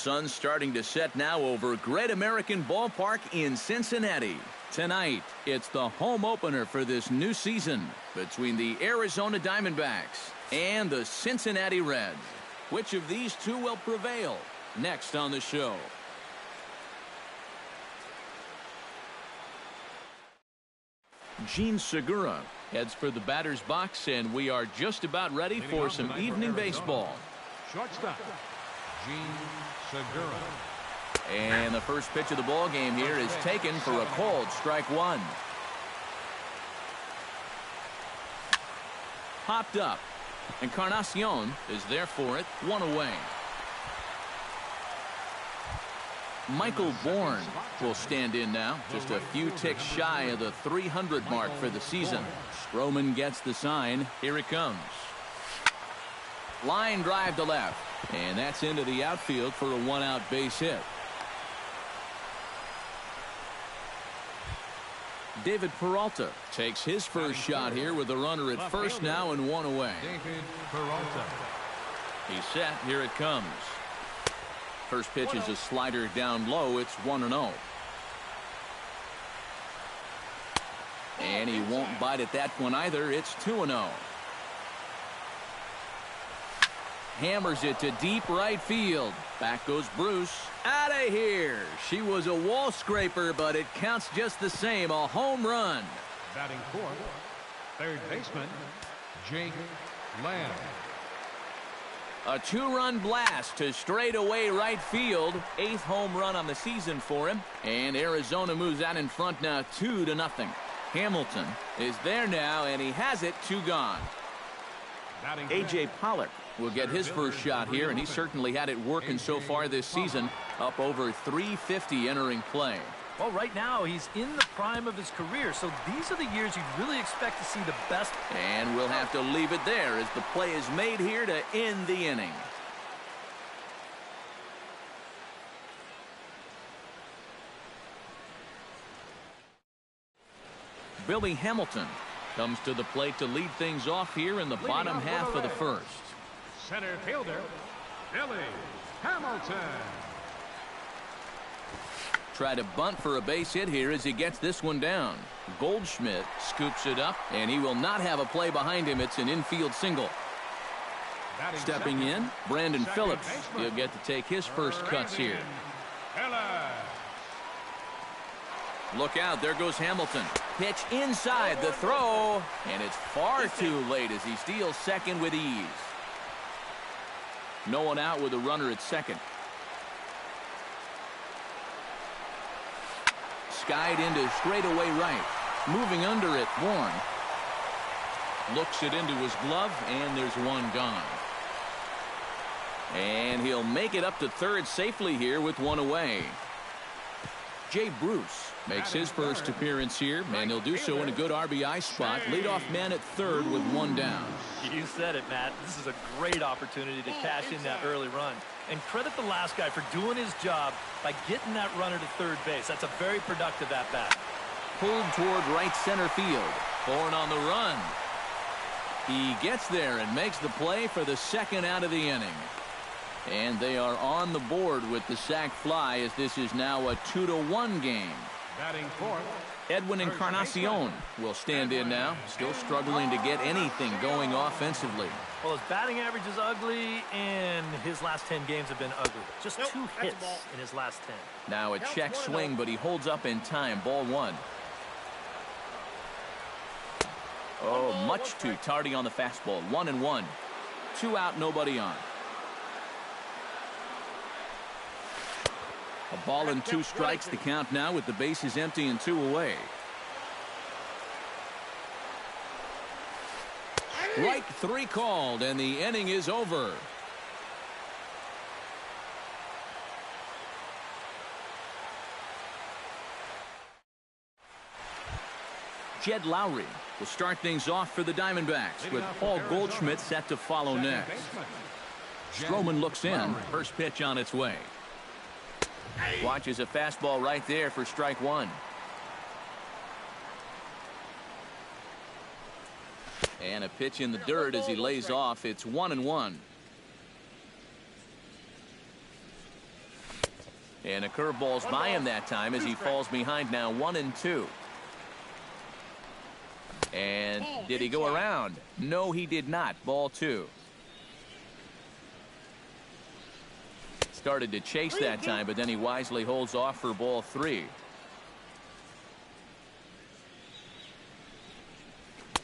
sun's starting to set now over Great American Ballpark in Cincinnati. Tonight, it's the home opener for this new season between the Arizona Diamondbacks and the Cincinnati Reds. Which of these two will prevail? Next on the show. Gene Segura heads for the batter's box, and we are just about ready for some evening baseball. Shortstop, Gene Segura. And the first pitch of the ball game here is taken for a called strike one. Popped up. Encarnacion is there for it, one away. Michael Bourne will stand in now, just a few ticks shy of the 300 mark for the season. Stroman gets the sign. Here it comes. Line drive to left, and that's into the outfield for a one-out base hit. David Peralta takes his first shot here with a runner at first now and one away. David Peralta. He's set. Here it comes. First pitch is a slider down low. It's 1-0. And he won't bite at that one either. It's 2-0. Hammers it to deep right field. Back goes Bruce. Out of here. She was a wall scraper, but it counts just the same. A home run. Batting fourth, third baseman, Jake Lamb. A two-run blast to straightaway right field. 8th home run on the season for him. And Arizona moves out in front now 2-0. Hamilton is there now, and he has it. 2 gone. A.J. Pollock will get his first shot here, and he certainly had it working so far this season. Up over 350 entering play. Well, right now he's in the prime of his career, so these are the years you'd really expect to see the best. And we'll have to leave it there as the play is made here to end the inning. Billy Hamilton comes to the plate to lead things off here in the bottom half of the first. Center fielder, Billy Hamilton. Try to bunt for a base hit here as he gets this one down. Goldschmidt scoops it up, and he will not have a play behind him. It's an infield single. Stepping in, Brandon Phillips. He'll get to take his first cuts here. Look out, there goes Hamilton. Pitch inside the throw, and it's far too late as he steals second with ease. No one out with a runner at second. Skied into straightaway right. Moving under it, Bourne. Looks it into his glove, and there's one gone. And he'll make it up to third safely here with one away. Jay Bruce makes his first appearance here, and he'll do so in a good RBI spot. Leadoff man at third with one down. You said it, Matt. This is a great opportunity to cash in that early run. And credit the last guy for doing his job by getting that runner to third base. That's a very productive at-bat. Pulled toward right center field. Bourne on the run. He gets there and makes the play for the second out of the inning. And they are on the board with the sac fly as this is now a 2-1 game. Batting fourth, Edwin Encarnacion will stand in now, still struggling to get anything going offensively. Well, his batting average is ugly, and his last 10 games have been ugly. Just 2 hits in his last 10. Now a check swing, but he holds up in time. Ball 1. Oh, much too tardy on the fastball. 1-1. 2 out, nobody on. A ball and 2 strikes the count now with the bases empty and 2 away. Strike 3 called, and the inning is over. Jed Lowry will start things off for the Diamondbacks with Paul Goldschmidt set to follow next. Stroman looks in. First pitch on its way. Watches a fastball right there for strike 1. And a pitch in the dirt as he lays off. It's 1-1. And a curveball's by him that time as he falls behind now 1-2. And did he go around? No, he did not. Ball 2. Started to chase that time, but then he wisely holds off for ball 3.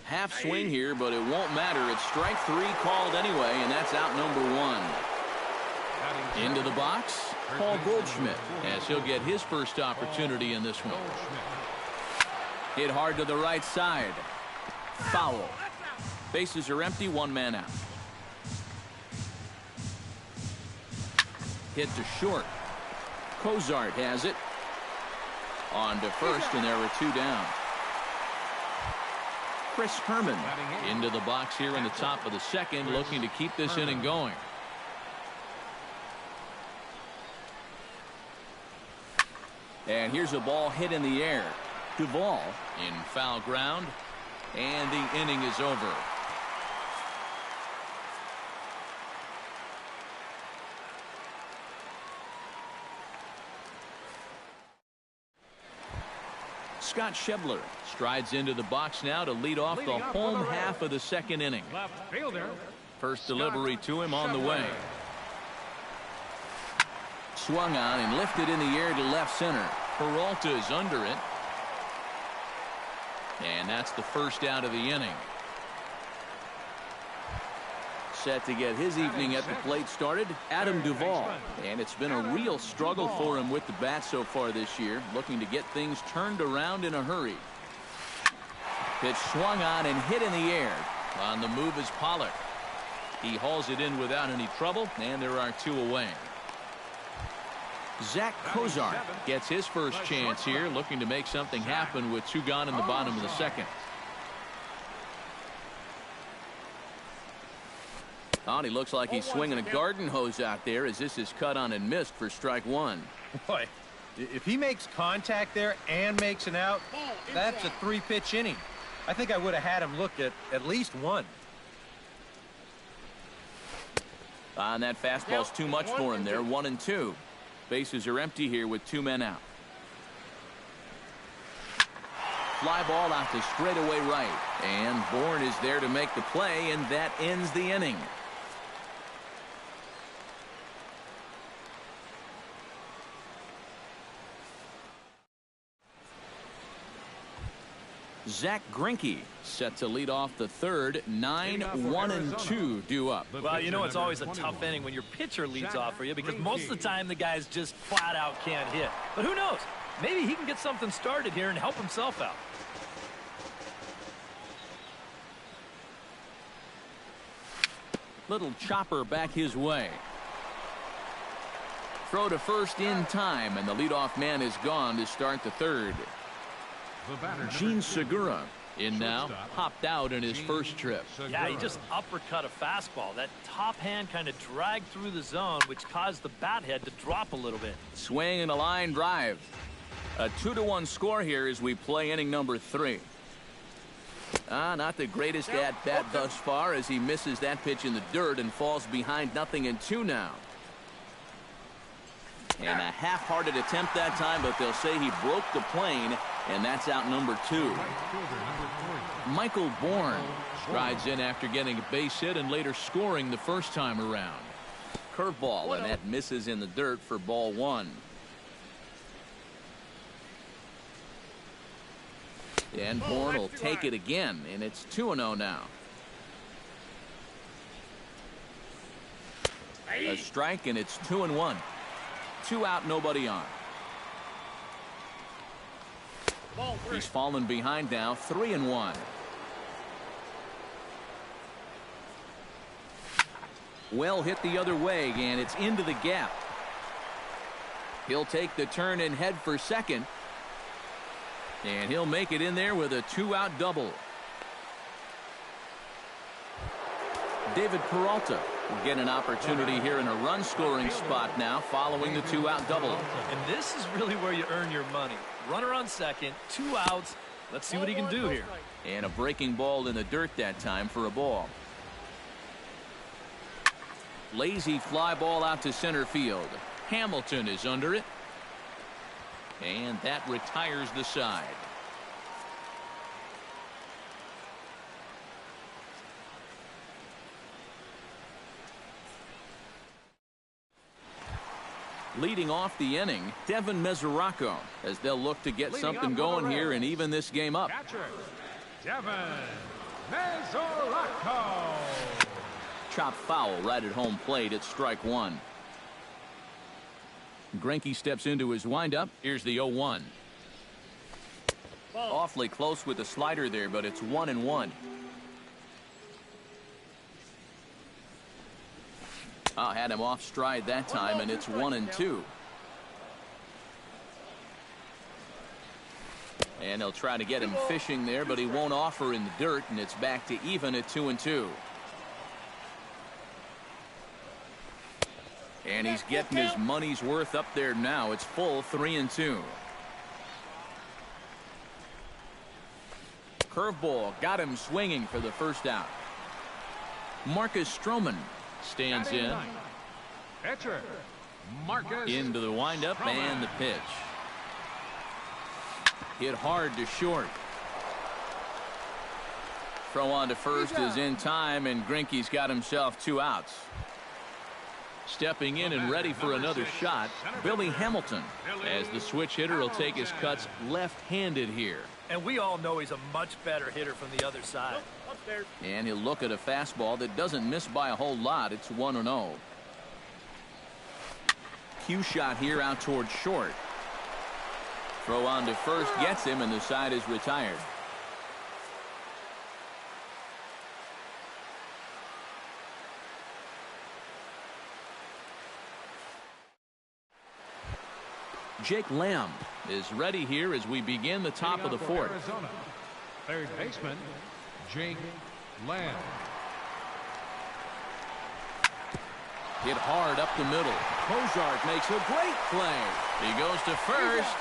Half swing here, but it won't matter. It's strike 3 called anyway, and that's out number 1. Into the box, Paul Goldschmidt, as he'll get his first opportunity in this one. Hit hard to the right side. Foul. Bases are empty, 1 man out. Hit to short. Cozart has it. On to first, and there are 2 down. Chris Herman into the box here in the top of the second, looking to keep this inning going. And here's a ball hit in the air. Duvall in foul ground, and the inning is over. Scott Schebler strides into the box now to lead off the home half of the second inning. Left fielder. First delivery to him on the way. Swung on and lifted in the air to left center. Peralta is under it. And that's the first out of the inning. Set to get his evening at the plate started, Adam Duvall. And it's been a real struggle for him with the bat so far this year, looking to get things turned around in a hurry. Pitch swung on and hit in the air. On the move is Pollock. He hauls it in without any trouble, and there are 2 away. Zach Cozart gets his first chance here, looking to make something happen with 2 gone in the bottom of the second. Oh, he looks like he's swinging a garden hose out there as this is cut on and missed for strike 1. Boy, if he makes contact there and makes an out, that's a 3-pitch inning. I think I would have had him look at least 1. And that fastball's too much for him there. 1-2. Bases are empty here with 2 men out. Fly ball out to straightaway right. And Bourne is there to make the play, and that ends the inning. Zach Greinke set to lead off the third. 9-1-2 due up. Well, you know it's always a tough inning when your pitcher leads off for you because most of the time the guys just flat out can't hit. But who knows? Maybe he can get something started here and help himself out. Little chopper back his way. Throw to first in time, and the leadoff man is gone to start the third. Gene Segura in now, popped out in his first trip. Yeah, he just uppercut a fastball. That top hand kind of dragged through the zone, which caused the bat head to drop a little bit. Swing and a line drive. A 2-1 score here as we play inning number 3. Not the greatest at bat thus far as he misses that pitch in the dirt and falls behind 0-2 now. And a half-hearted attempt that time, but they'll say he broke the plane, and that's out number 2. Michael Bourne strides in after getting a base hit and later scoring the first time around. Curveball, and that misses in the dirt for ball 1. And Bourne will take it again, and it's 2-0 now. A strike, and it's 2-1. 2 out, nobody on. He's fallen behind now, 3-1. Well hit the other way, and it's into the gap. He'll take the turn and head for second. And he'll make it in there with a 2-out double. David Peralta will get an opportunity here in a run-scoring spot now following the 2-out double. And this is really where you earn your money. Runner on second, 2 outs. Let's see what he can do here. And a breaking ball in the dirt that time for a ball. Lazy fly ball out to center field. Hamilton is under it. And that retires the side. Leading off the inning, Devin Mesoraco, as they'll look to get something going here and even this game up. Catcher, Devin Mesoraco. Chop foul right at home plate at strike one. Greinke steps into his windup. Here's the 0-1. Awfully close with the slider there, but it's 1-1. Had him off stride that time, and it's 1-2. And they'll try to get him fishing there, but he won't offer in the dirt, and it's back to even at 2-2. And he's getting his money's worth up there now. It's full 3-2. Curveball got him swinging for the first out. Marcus Stroman stands in. Pitcher, Marcus Into the windup and the pitch. Hit hard to short. Throw on to first is in time, and Greinke's got himself 2 outs. Stepping in and ready for another shot, Billy Hamilton, as the switch hitter will take his cuts left-handed here. And we all know he's a much better hitter from the other side. And he'll look at a fastball that doesn't miss by a whole lot. It's 1-0. Cue shot here out towards short. Throw on to first gets him, and the side is retired. Jake Lamb is ready here as we begin the top of the fourth. Arizona, third baseman, Jake Lamb. Hit hard up the middle. Bozarth makes a great play. He goes to first.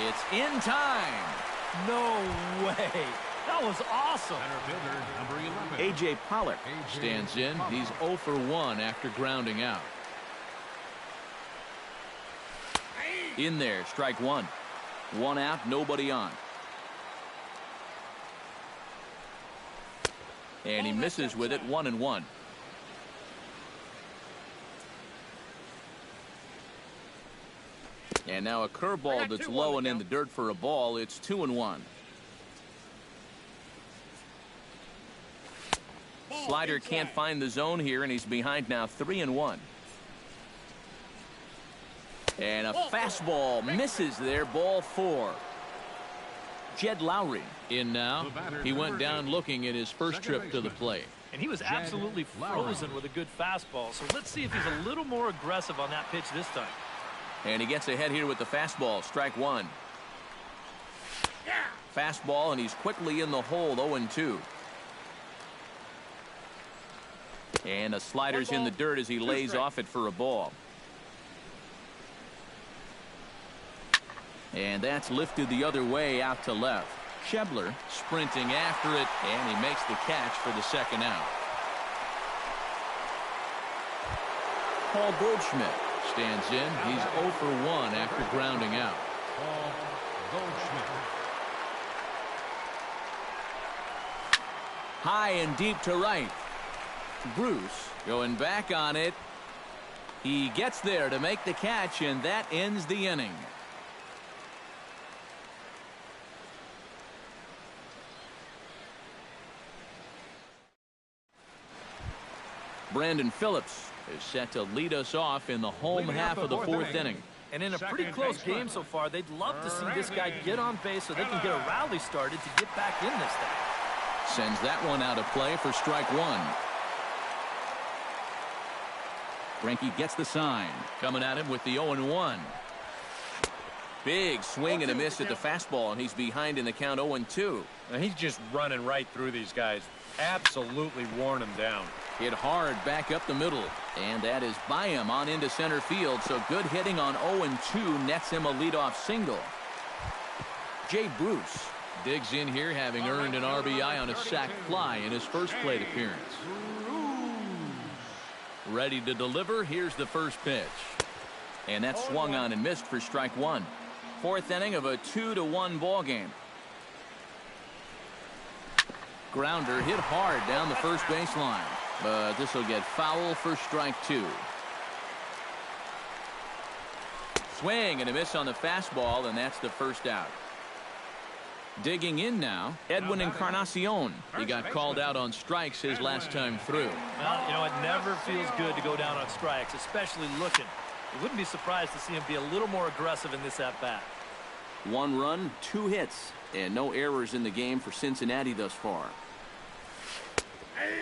It's in time. No way. That was awesome. Center fielder, number 11. A.J. Pollock stands in. He's 0 for 1 after grounding out. In there, strike one. 1 out, nobody on. And he misses with it, 1-1. And now a curveball that's low and in the dirt for a ball. It's 2-1. Slider can't find the zone here, and he's behind now 3-1. And a fastball misses there, ball 4. Jed Lowry in now. He went down looking at his first trip to the plate. And he was absolutely frozen with a good fastball. So let's see if he's a little more aggressive on that pitch this time. And he gets ahead here with the fastball, strike one. Fastball, and he's quickly in the hole, 0-2. And a slider's in the dirt as he lays off it for a ball. And that's lifted the other way out to left. Schebler sprinting after it, and he makes the catch for the second out. Paul Goldschmidt stands in. He's 0 for 1 after grounding out. Paul Goldschmidt. High and deep to right. Bruce going back on it. He gets there to make the catch, and that ends the inning. Brandon Phillips is set to lead us off in the home half of the fourth inning. And in a pretty close game so far, they'd love to see this guy get on base so they can get a rally started to get back in this thing. Sends that one out of play for strike one. Greinke gets the sign. Coming at him with the 0-1. Big swing and a miss at the fastball, and he's behind in the count 0-2. Now he's just running right through these guys. Absolutely worn them down. Hit hard back up the middle, and that is by him on into center field. So good hitting on 0-2 nets him a leadoff single. Jay Bruce digs in here, having earned an RBI on a sac fly in his first plate appearance. Ready to deliver. Here's the first pitch, and that swung on and missed for strike one. fourth inning of a 2-1 ball game. Grounder hit hard down the first baseline, but this will get foul for strike 2. Swing and a miss on the fastball, and that's the first out. Digging in now, Edwin Encarnacion. He got called out on strikes his last time through. Well, you know, it never feels good to go down on strikes, especially looking. I wouldn't be surprised to see him be a little more aggressive in this at-bat. 1 run, 2 hits, and no errors in the game for Cincinnati thus far.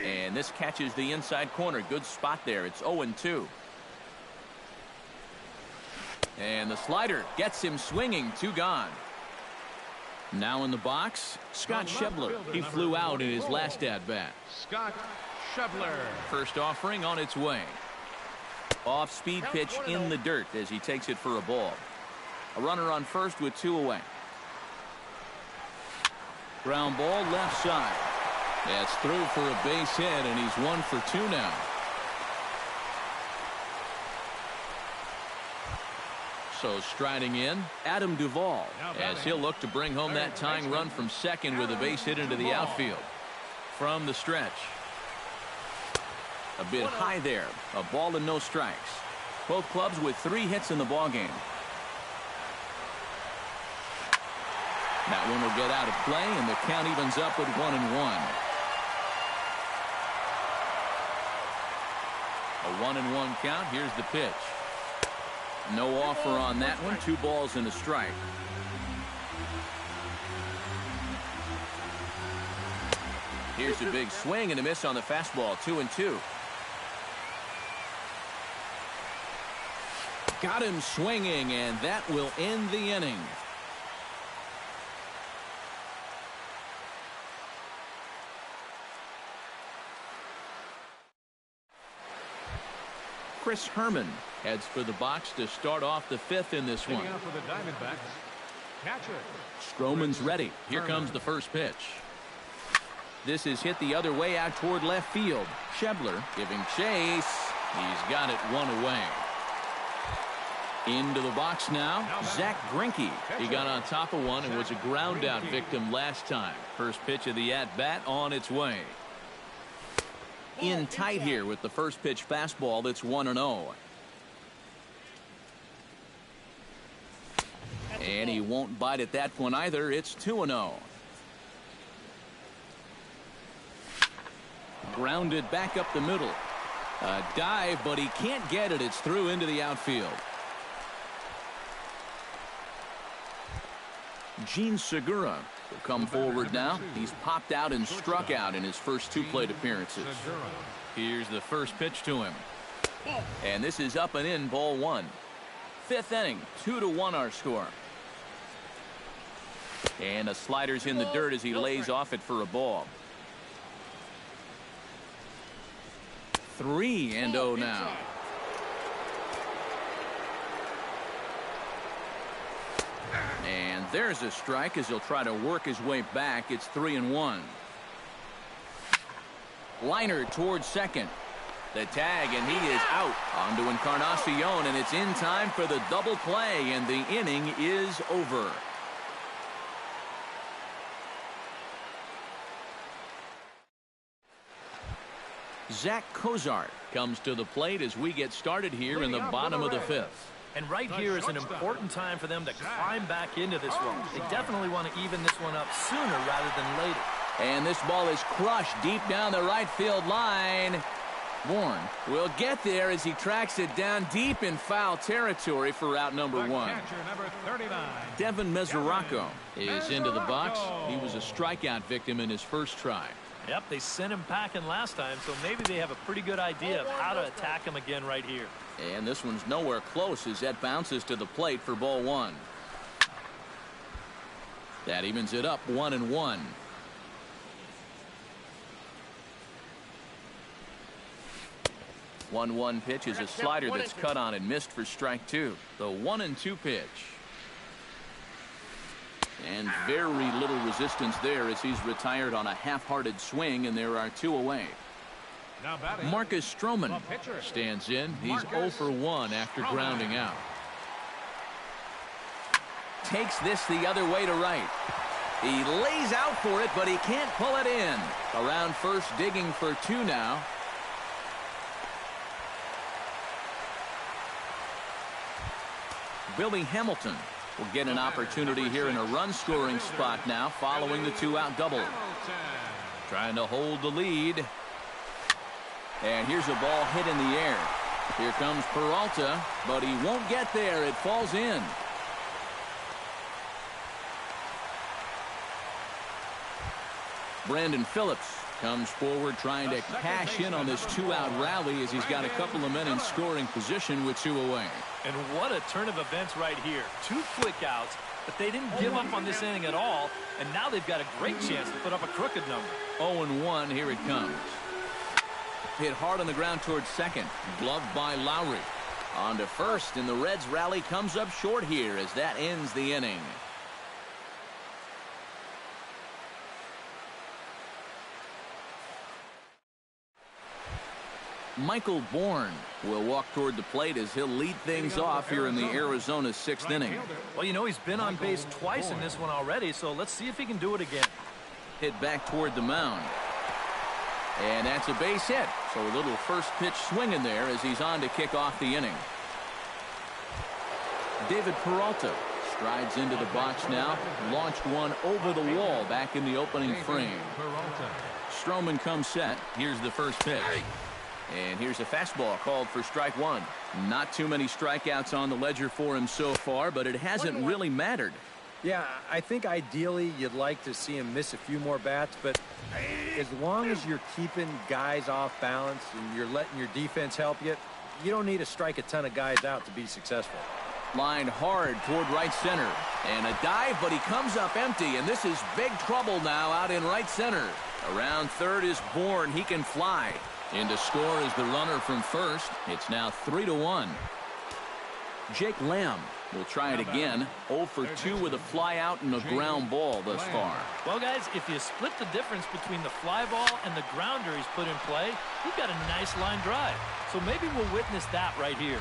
And this catches the inside corner. Good spot there. It's 0-2. And the slider gets him swinging. 2 gone. Now in the box, Scott Schebler. He flew out in his last at-bat. Scott Schebler. First offering on its way. Off-speed pitch in the dirt as he takes it for a ball. A runner on first with 2 away. Ground ball left side. That's through for a base hit, and he's 1 for 2 now. So striding in, Adam Duvall, as he'll look to bring home that tying run from second with a base hit into the outfield. From the stretch. A bit high there. A ball and no strikes. Both clubs with 3 hits in the ballgame. That one will get out of play, and the count evens up at 1-1. A 1-1 count. Here's the pitch. No offer on that one. 2 balls and a strike. Here's a big swing and a miss on the fastball. 2-2. Got him swinging, and that will end the inning. Chris Herman heads for the box to start off the 5th in this one. Stroman's ready. Here comes the first pitch. This is hit the other way out toward left field. Schebler giving chase. He's got it 1 away. Into the box now, Zach Greinke. He got on top of one and was a ground out victim last time. First pitch of the at-bat on its way. In tight here with the first pitch fastball that's 1-0. And he won't bite at that one either. It's 2-0. Grounded back up the middle. A dive, but he can't get it. It's through into the outfield. Gene Segura will come forward now. He's popped out and struck out in his first 2 plate appearances. Here's the first pitch to him. And this is up and in, ball 1. 5th inning, 2-1 our score. And a slider's in the dirt as he lays off it for a ball. 3-0 now. And there's a strike as he'll try to work his way back. It's 3-1. Liner towards second. The tag, and he is out. On to Encarnacion, and it's in time for the double play, and the inning is over. Zach Cozart comes to the plate as we get started here in the bottom of the 5th. And right here is an important time for them to climb back into this one. They definitely want to even this one up sooner rather than later. And this ball is crushed deep down the right field line. Bourne will get there as he tracks it down deep in foul territory for out number 1. Devin Mesoraco is into the box. He was a strikeout victim in his first try. Yep, they sent him packing last time, so maybe they have a pretty good idea of how to attack him again right here. And this one's nowhere close as that bounces to the plate for ball 1. That evens it up 1-1. The 1-1 pitch is a slider that's cut on and missed for strike 2. The 1-2 pitch. And very little resistance there as he's retired on a half-hearted swing, and there are 2 away. Marcus Stroman stands in. He's 0 for 1 after grounding out. takes this the other way to right. He lays out for it, but he can't pull it in. Around first, digging for 2 now. Billy Hamilton will get an opportunity here in a run-scoring spot now following the 2-out double. Trying to hold the lead. And here's a ball hit in the air. Here comes Peralta, but he won't get there. It falls in. Brandon Phillips comes forward trying to cash in on this 2-out rally as he's got a couple of men in scoring position with 2 away. And what a turn of events right here. 2 quick outs, but they didn't give up on this inning at all, and now they've got a great chance to put up a crooked number. 0-1, here it comes. Hit hard on the ground towards second. Gloved by Lowry. On to first, and the Reds' rally comes up short here as that ends the inning. Michael Bourne will walk toward the plate as he'll lead things off here in the Arizona 6th inning. Well, you know, he's been on base twice in this one already, so let's see if he can do it again. Hit back toward the mound. And that's a base hit. So a little first pitch swing in there as he's on to kick off the inning. David Peralta strides into the box now. Launched one over the wall back in the opening frame. Stroman comes set. Here's the first pitch. And here's a fastball called for strike 1. Not too many strikeouts on the ledger for him so far, but it hasn't really mattered. Yeah, I think ideally you'd like to see him miss a few more bats, but as long as you're keeping guys off balance and you're letting your defense help you, you don't need to strike a ton of guys out to be successful. Lined hard toward right center. And a dive, but he comes up empty, and this is big trouble now out in right center. Around third is Bourne. He can fly. In to score is the runner from first. It's now 3-1. Jake Lamb will try it again. 0 for 2 with a fly out and a ground ball thus far. Well, guys, if you split the difference between the fly ball and the grounder he's put in play, you've got a nice line drive. So maybe we'll witness that right here.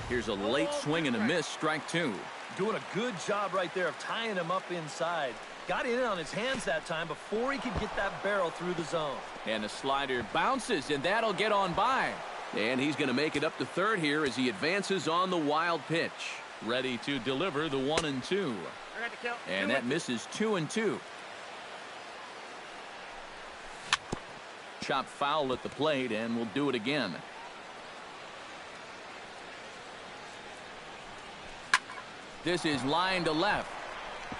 Here's a late swing and a miss, strike 2. Doing a good job right there of tying him up inside. Got in on his hands that time before he could get that barrel through the zone. And the slider bounces, and that'll get on by. And he's going to make it up to third here as he advances on the wild pitch. Ready to deliver the 1-2. And that misses 2-2. Chop foul at the plate, and we'll do it again. This is line to left.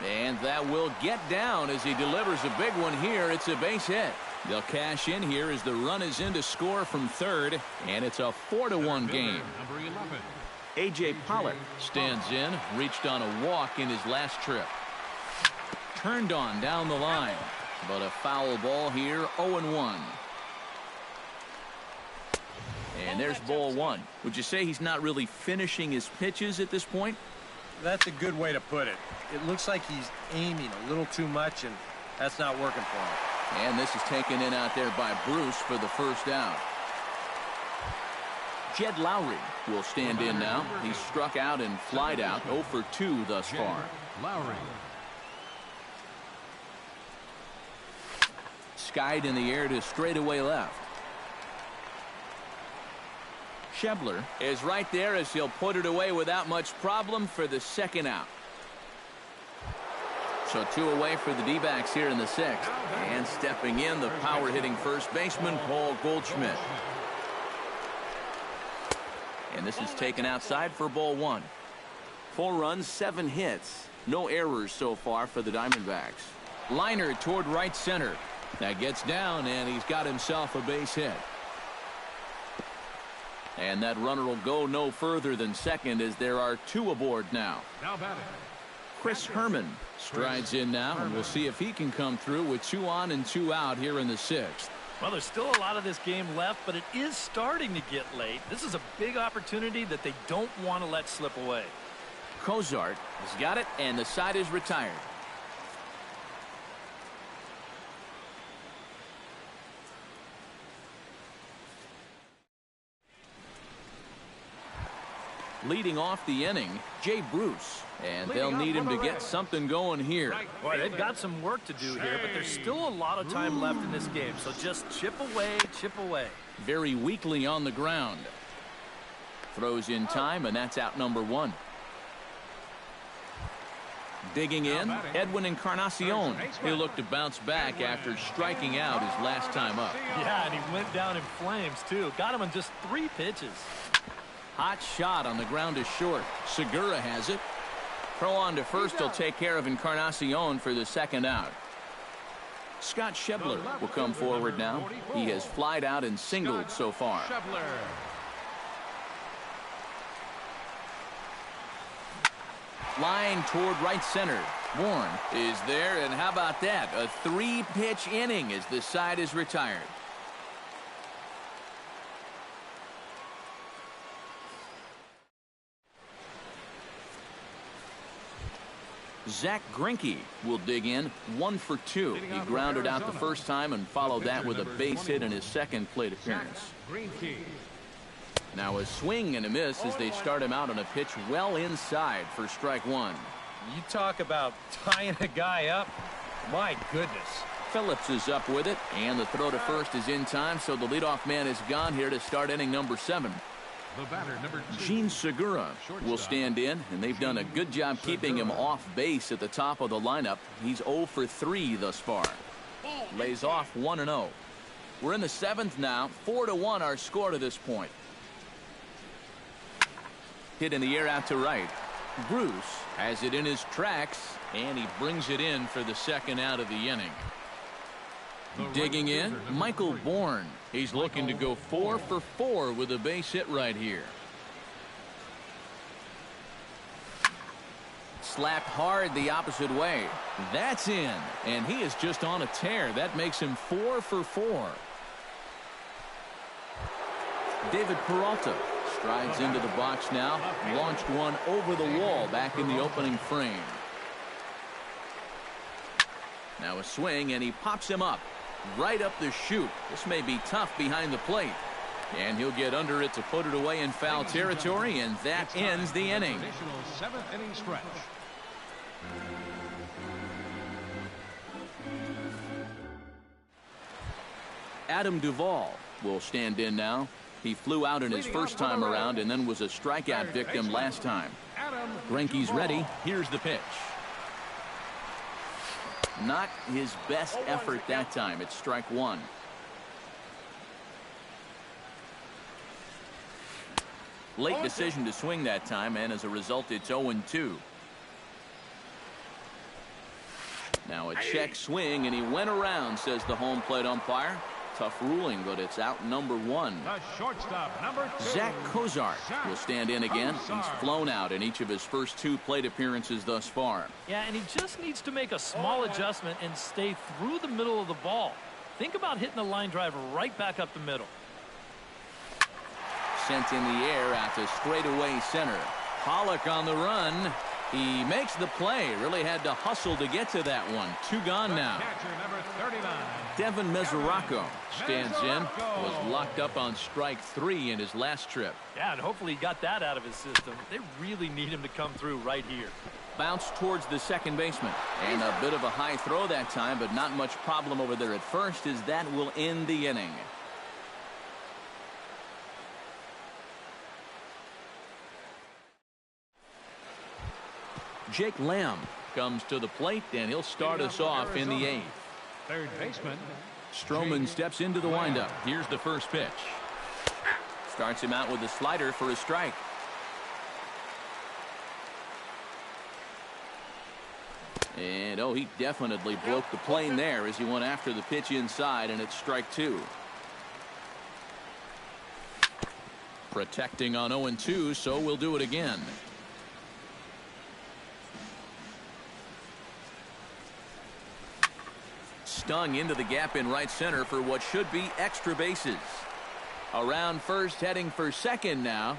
And that will get down as he delivers a big one here. It's a base hit. They'll cash in here as the run is in to score from third. And it's a 4-1 game. A.J. Pollock stands in. Reached on a walk in his last trip. Turned on down the line. But a foul ball here. 0-1. And there's ball 1. Would you say he's not really finishing his pitches at this point? That's a good way to put it. It looks like he's aiming a little too much, and that's not working for him. And this is taken in out there by Bruce for the first out. Jed Lowry will stand in now. He's struck out and flied out. 0 for 2 thus far. Lowry. Skied in the air to straightaway left. Schebler is right there as he'll put it away without much problem for the second out. So 2 away for the D-backs here in the 6th. And stepping in, the power-hitting first baseman, Paul Goldschmidt. And this is taken outside for ball 1. 4 runs, 7 hits. No errors so far for the Diamondbacks. Liner toward right center. That gets down, and he's got himself a base hit. And that runner will go no further than second as there are 2 aboard now. Now batting. Chris Herman strides in now, and we'll see if he can come through with 2 on and 2 out here in the 6th. Well, there's still a lot of this game left, but it is starting to get late. This is a big opportunity that they don't want to let slip away. Cozart has got it, and the side is retired. Leading off the inning, Jay Bruce. And they'll need him to get something going here. Boy, they've got some work to do here, but there's still a lot of time left in this game. So just chip away, chip away. Very weakly on the ground. Throws in time, and that's out number 1. Digging in, Edwin Encarnacion. He'll look to bounce back after striking out his last time up. Yeah, and he went down in flames, too. Got him on just 3 pitches. Hot shot on the ground is short. Segura has it. Throw on to first will take care of Encarnacion for the second out. Scott Schebler will come forward now. He has flied out and singled so far. Line toward right center. Bourne is there, and how about that? A 3-pitch inning as the side is retired. Zach Greinke will dig in, 1 for 2. He grounded out the first time and followed that with a base hit in his second plate appearance. Now a swing and a miss as they start him out on a pitch well inside for strike 1. You talk about tying a guy up. My goodness. Phillips is up with it, and the throw to first is in time, so the leadoff man is gone here to start inning number 7. The batter, number 2. Gene Segura will stand in, and they've done a good job keeping him off base at the top of the lineup. He's 0 for 3 thus far. Lays off 1-0. We're in the 7th now. 4-1 our score to this point. Hit in the air out to right. Bruce has it in his tracks, and he brings it in for the second out of the inning. Digging in, Michael Bourne. He's looking to go 4 for 4 with a base hit right here. Slapped hard the opposite way. That's in, and he is just on a tear. That makes him 4 for 4. David Peralta strides into the box now. Launched one over the wall back in the opening frame. Now a swing, and he pops him up. Right up the chute. This may be tough behind the plate. And he'll get under it to put it away in foul territory, and that ends the inning. 7th inning stretch. Adam Duvall will stand in now. He flew out in his first time around and then was a strikeout victim last time. Greinke's ready. Here's the pitch. Not his best effort that time. It's strike 1. Late decision to swing that time, and as a result, it's 0-2. Now a check swing, and he went around, says the home plate umpire. Tough ruling, but it's out number 1. The shortstop, number 2. Zach Kozart will stand in again. He's flown out in each of his first 2 plate appearances thus far. Yeah, and he just needs to make a small adjustment and stay through the middle of the ball. Think about hitting a line drive right back up the middle. Sent in the air out to straightaway center. Pollock on the run. He makes the play. Really had to hustle to get to that one. 2 gone now. Catcher, number 39. Devin Mesoraco stands in. Was locked up on strike 3 in his last trip. Yeah, and hopefully he got that out of his system. They really need him to come through right here. Bounce towards the second baseman. And a bit of a high throw that time, but not much problem over there at first, as that will end the inning. Jake Lamb comes to the plate, and he'll start us off in the 8th. Third baseman. Stroman steps into the windup. Here's the first pitch. Starts him out with a slider for a strike. And oh, he definitely broke the plane there as he went after the pitch inside, and it's strike 2. Protecting on 0-2, so we'll do it again. Stung into the gap in right center for what should be extra bases. Around first, heading for second now.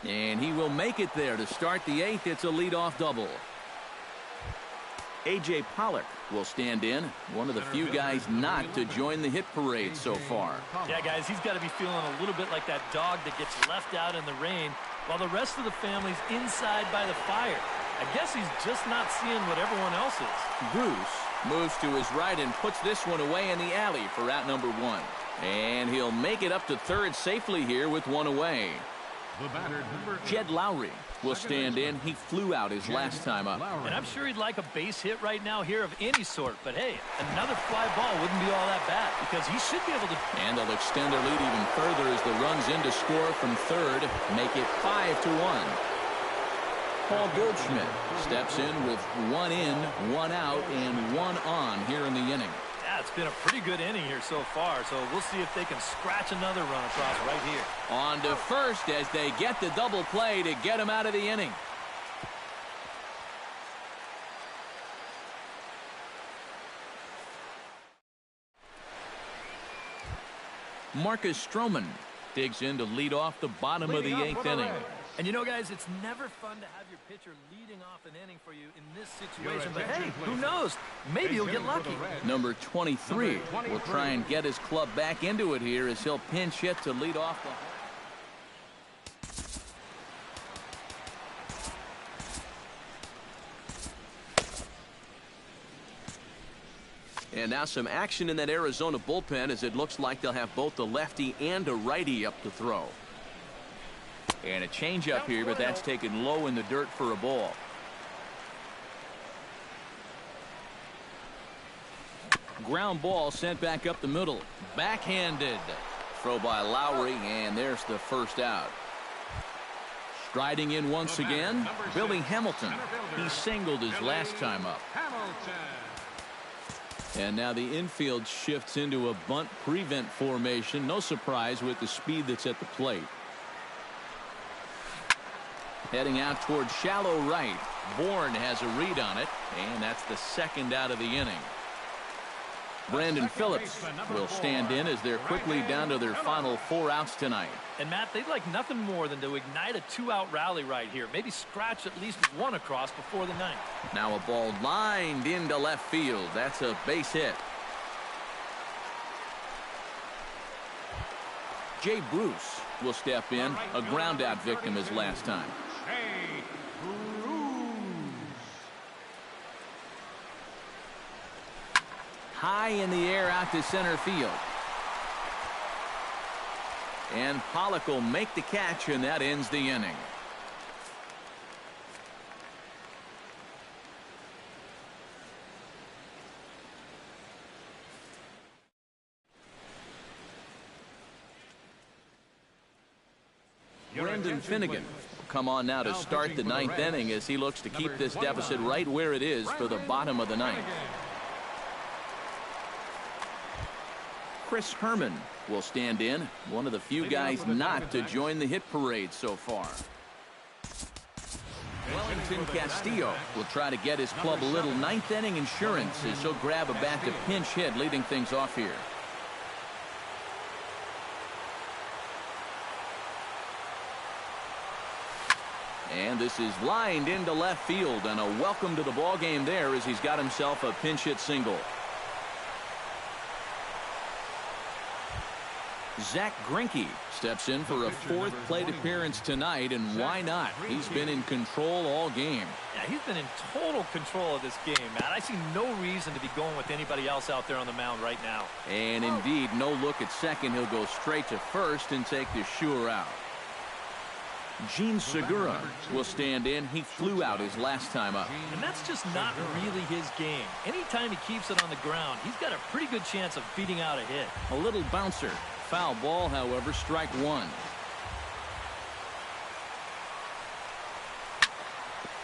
And he will make it there to start the 8th. It's a leadoff double. A.J. Pollock will stand in, one of the few guys not to join the hit parade so far. Yeah, guys, he's got to be feeling a little bit like that dog that gets left out in the rain while the rest of the family's inside by the fire. I guess he's just not seeing what everyone else is. Bruce moves to his right and puts this one away in the alley for out number 1. And he'll make it up to third safely here with one away. The batter, number 8. Jed Lowry will stand in. He flew out his last time up. And I'm sure he'd like a base hit right now here of any sort. But, hey, another fly ball wouldn't be all that bad because he should be able to. And they'll extend their lead even further as the runs in to score from third, make it 5-1. Paul Goldschmidt steps in with 1 in, 1 out, and 1 on here in the inning. Yeah, it's been a pretty good inning here so far, so we'll see if they can scratch another run across right here. On to first as they get the double play to get him out of the inning. Marcus Stroman digs in to lead off the bottom of the 8th inning. And you know, guys, it's never fun to have your pitcher leading off an inning for you in this situation. But, hey, who knows? Maybe you'll get lucky. Number 23 will try and get his club back into it here as he'll pinch hit to lead off the... And now some action in that Arizona bullpen as it looks like they'll have both the lefty and a righty up to throw. And a changeup here, but that's taken low in the dirt for a ball. Ground ball sent back up the middle. Backhanded. Throw by Lowry, and there's the first out. Striding in once again, Billy Hamilton. He singled his last time up. And now the infield shifts into a bunt prevent formation. No surprise with the speed that's at the plate. Heading out toward shallow right. Bourne has a read on it, and that's the second out of the inning. Brandon Phillips will stand in as they're quickly down to their final 4 outs tonight. And, Matt, they'd like nothing more than to ignite a 2-out rally right here. Maybe scratch at least 1 across before the 9th. Now a ball lined into left field. That's a base hit. Jay Bruce will step in, a ground out victim his last time. High in the air out to center field. And Pollock will make the catch, and that ends the inning. Brendan Finnegan will come on now to start the 9th inning as he looks to keep this deficit right where it is for the bottom of the 9th. Chris Herman will stand in, one of the few guys not to join the hit parade so far. Wellington Castillo will try to get his club a little 9th inning insurance as he'll grab a bat to pinch hit, leading things off here. And this is lined into left field, and a welcome to the ball game there as he's got himself a pinch hit single. Zach Greinke steps in for a 4th plate appearance tonight, and why not? He's been in control all game. Yeah, he's been in total control of this game, Matt. I see no reason to be going with anybody else out there on the mound right now. And indeed, no look at second. He'll go straight to first and take the sure out. Gene Segura will stand in. He flew out his last time up. And that's just not really his game. Anytime he keeps it on the ground, he's got a pretty good chance of beating out a hit. A little bouncer. Foul ball, however, strike 1.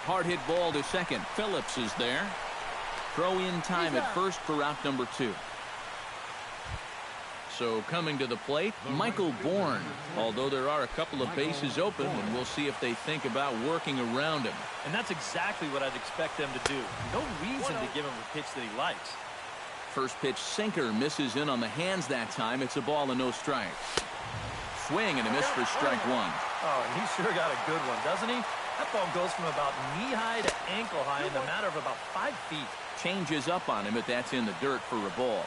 Hard hit ball to second. Phillips is there. Throw in time at first for out number 2. So coming to the plate, Michael Bourne. Although there are a couple of bases open, and we'll see if they think about working around him. And that's exactly what I'd expect them to do. No reason to give him a pitch that he likes. First pitch sinker misses in on the hands that time. It's a ball and no strike. Swing and a miss for strike 1. Oh, and he sure got a good one, doesn't he? That ball goes from about knee-high to ankle-high in the matter of about 5 feet. changes up on him, but that's in the dirt for a ball.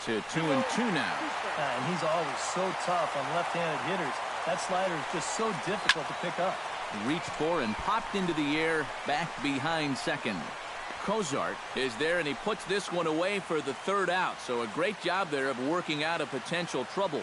To 2-2 now. And he's always so tough on left-handed hitters. That slider is just so difficult to pick up. Reached for and popped into the air, back behind second. Cozart is there, and he puts this one away for the third out. So a great job there of working out a potential trouble.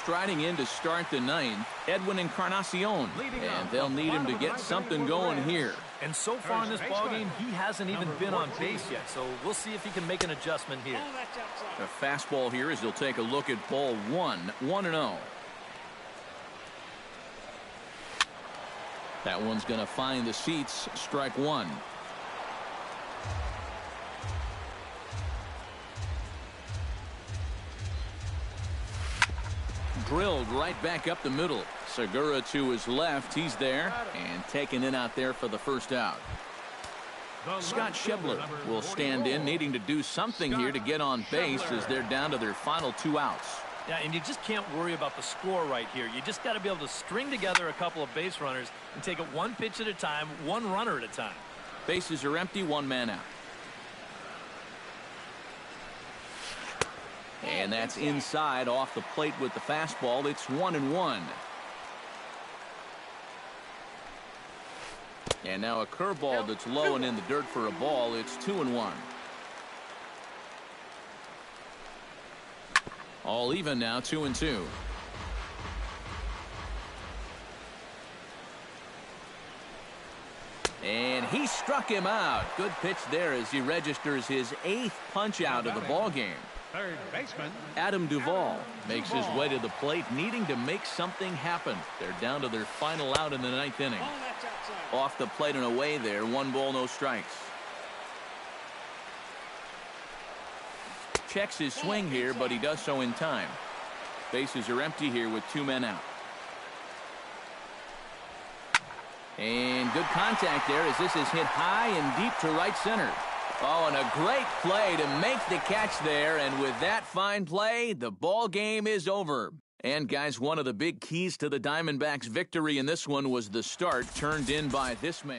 Striding in to start the ninth, Edwin Encarnacion, and they'll need him to get something going here. And so far in this ballgame, he hasn't even been on base yet, so we'll see if he can make an adjustment here. A fastball here as he'll take a look at ball 1-0. That one's going to find the seats, strike one. Drilled right back up the middle. Segura to his left. He's there and taken in out there for the first out. Scott Schebler will stand in, needing to do something here to get on base as they're down to their final 2 outs. Yeah, and you just can't worry about the score right here. You just got to be able to string together a couple of base runners and take it one pitch at a time, one runner at a time. Bases are empty, one man out. And that's inside off the plate with the fastball. It's 1-1. And now a curveball that's low and in the dirt for a ball. It's 2-1. All even now, 2-2. And he struck him out. Good pitch there as he registers his 8th punch out of the ball game. Third baseman Adam Duvall makes his way to the plate, needing to make something happen. They're down to their final out in the 9th inning. Off the plate and away there, 1 ball, no strikes. Checks his swing here, but he does so in time. Bases are empty here with 2 men out. And good contact there as this is hit high and deep to right center. Oh, and a great play to make the catch there. And with that fine play, the ball game is over. And, guys, one of the big keys to the Diamondbacks' victory in this one was the start turned in by this man.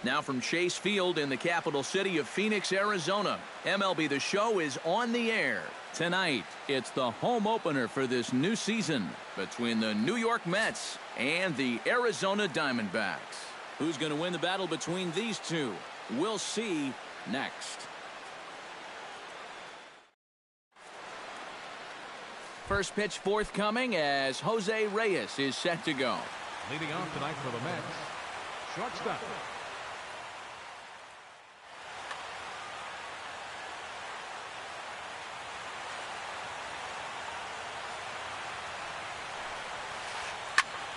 Now from Chase Field in the capital city of Phoenix, Arizona, MLB The Show is on the air. Tonight, it's the home opener for this new season between the New York Mets and the Arizona Diamondbacks. Who's going to win the battle between these two? We'll see next. First pitch forthcoming as Jose Reyes is set to go. leading off tonight for the Mets, shortstop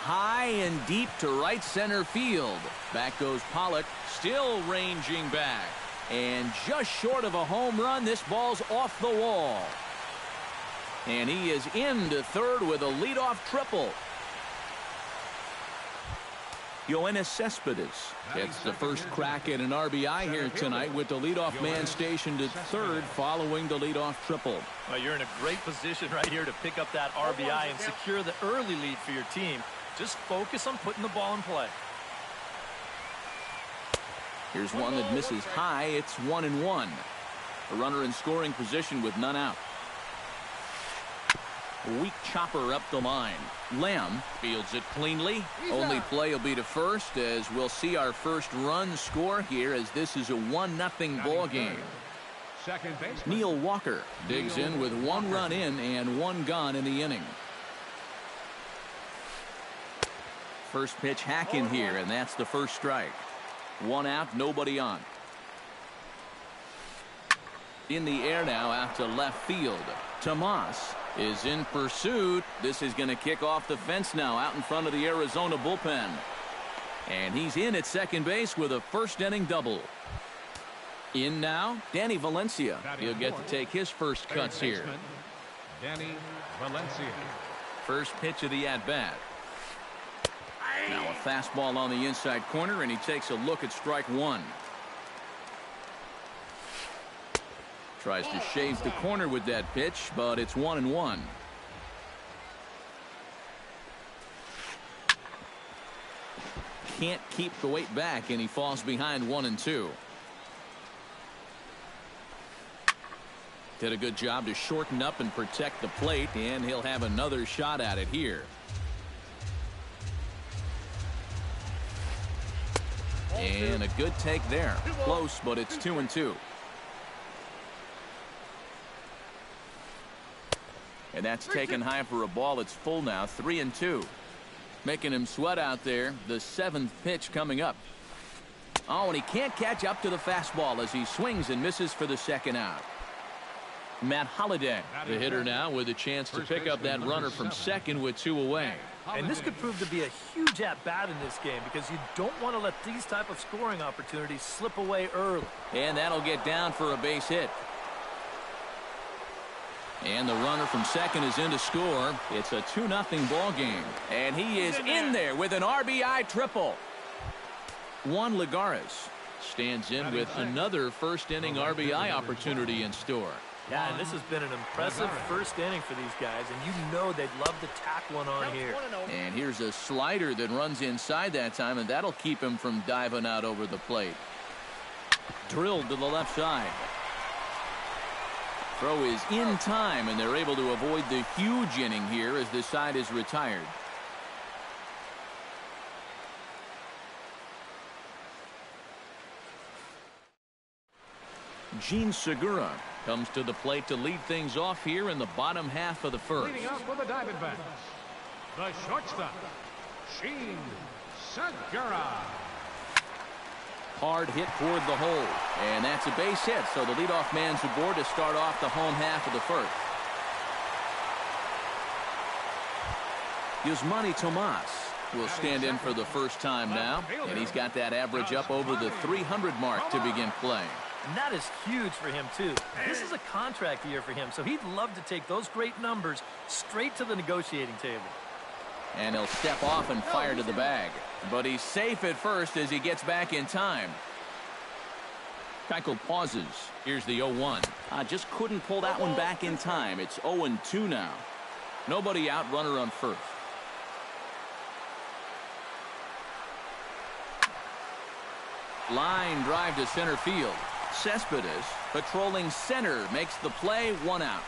high and deep to right center field. Back goes Pollock, still ranging back. And just short of a home run, this ball's off the wall. And he is into third with a leadoff triple. Yoenis Cespedes gets the first crack at an RBI here tonight with the leadoff man stationed at third following the leadoff triple. Well, you're in a great position right here to pick up that RBI and secure the early lead for your team. Just focus on putting the ball in play. Here's one that misses high. It's 1-1. A runner in scoring position with none out. A weak chopper up the line. Lamb fields it cleanly. Only play will be to first, as we'll see our first run score here, as this is a 1-0 ball game. Neil Walker digs in with 1 run in and 1 gone in the inning. First pitch hack in here, and that's the first strike. 1 out, nobody on. In the air now out to left field. Tomas is in pursuit. This is going to kick off the fence now out in front of the Arizona bullpen. And he's in at second base with a first inning double. In now, Danny Valencia. He'll get to take his first cuts here. Danny Valencia. First pitch of the at-bat. Now a fastball on the inside corner, and he takes a look at strike 1. Tries to shave the corner with that pitch, but it's 1-1. Can't keep the weight back, and he falls behind 1-2. Did a good job to shorten up and protect the plate, and he'll have another shot at it here. And a good take there. Close, but it's 2-2. And that's taken high for a ball. It's full now, 3-2. Making him sweat out there. The 7th pitch coming up. Oh, and he can't catch up to the fastball as he swings and misses for the second out. Matt Holliday, the hitter now, with a chance to pick up that runner from second with 2 away. And this could prove to be a huge at-bat in this game, because you don't want to let these type of scoring opportunities slip away early. And that'll get down for a base hit. And the runner from second is in to score. It's a 2-0 ball game. And he is in there with an RBI triple. Juan Lagares stands in with another first inning RBI opportunity in store. Yeah, and this has been an impressive first inning for these guys, and you know they'd love to tack one on here. And here's a slider that runs inside that time, and that'll keep him from diving out over the plate. Drilled to the left side. Throw is in time, and they're able to avoid the huge inning here as this side is retired. Gene Segura comes to the plate to lead things off here in the bottom half of the first. Leading off for the Diamondbacks, the shortstop, Gene Segura. Hard hit toward the hole, and that's a base hit, so the leadoff man's aboard to start off the home half of the first. Yusmani Tomas will stand in for the first time now, and he's got that average up over the 300 mark to begin play. And that is huge for him, too. This is a contract year for him, so he'd love to take those great numbers straight to the negotiating table. And he'll step off and fire to the bag. But he's safe at first as he gets back in time. Keuchel pauses. Here's the 0-1. Just couldn't pull that one back in time. It's 0-2 now. Nobody out, runner on first. Line drive to center field. Cespedes, patrolling center, makes the play, 1 out.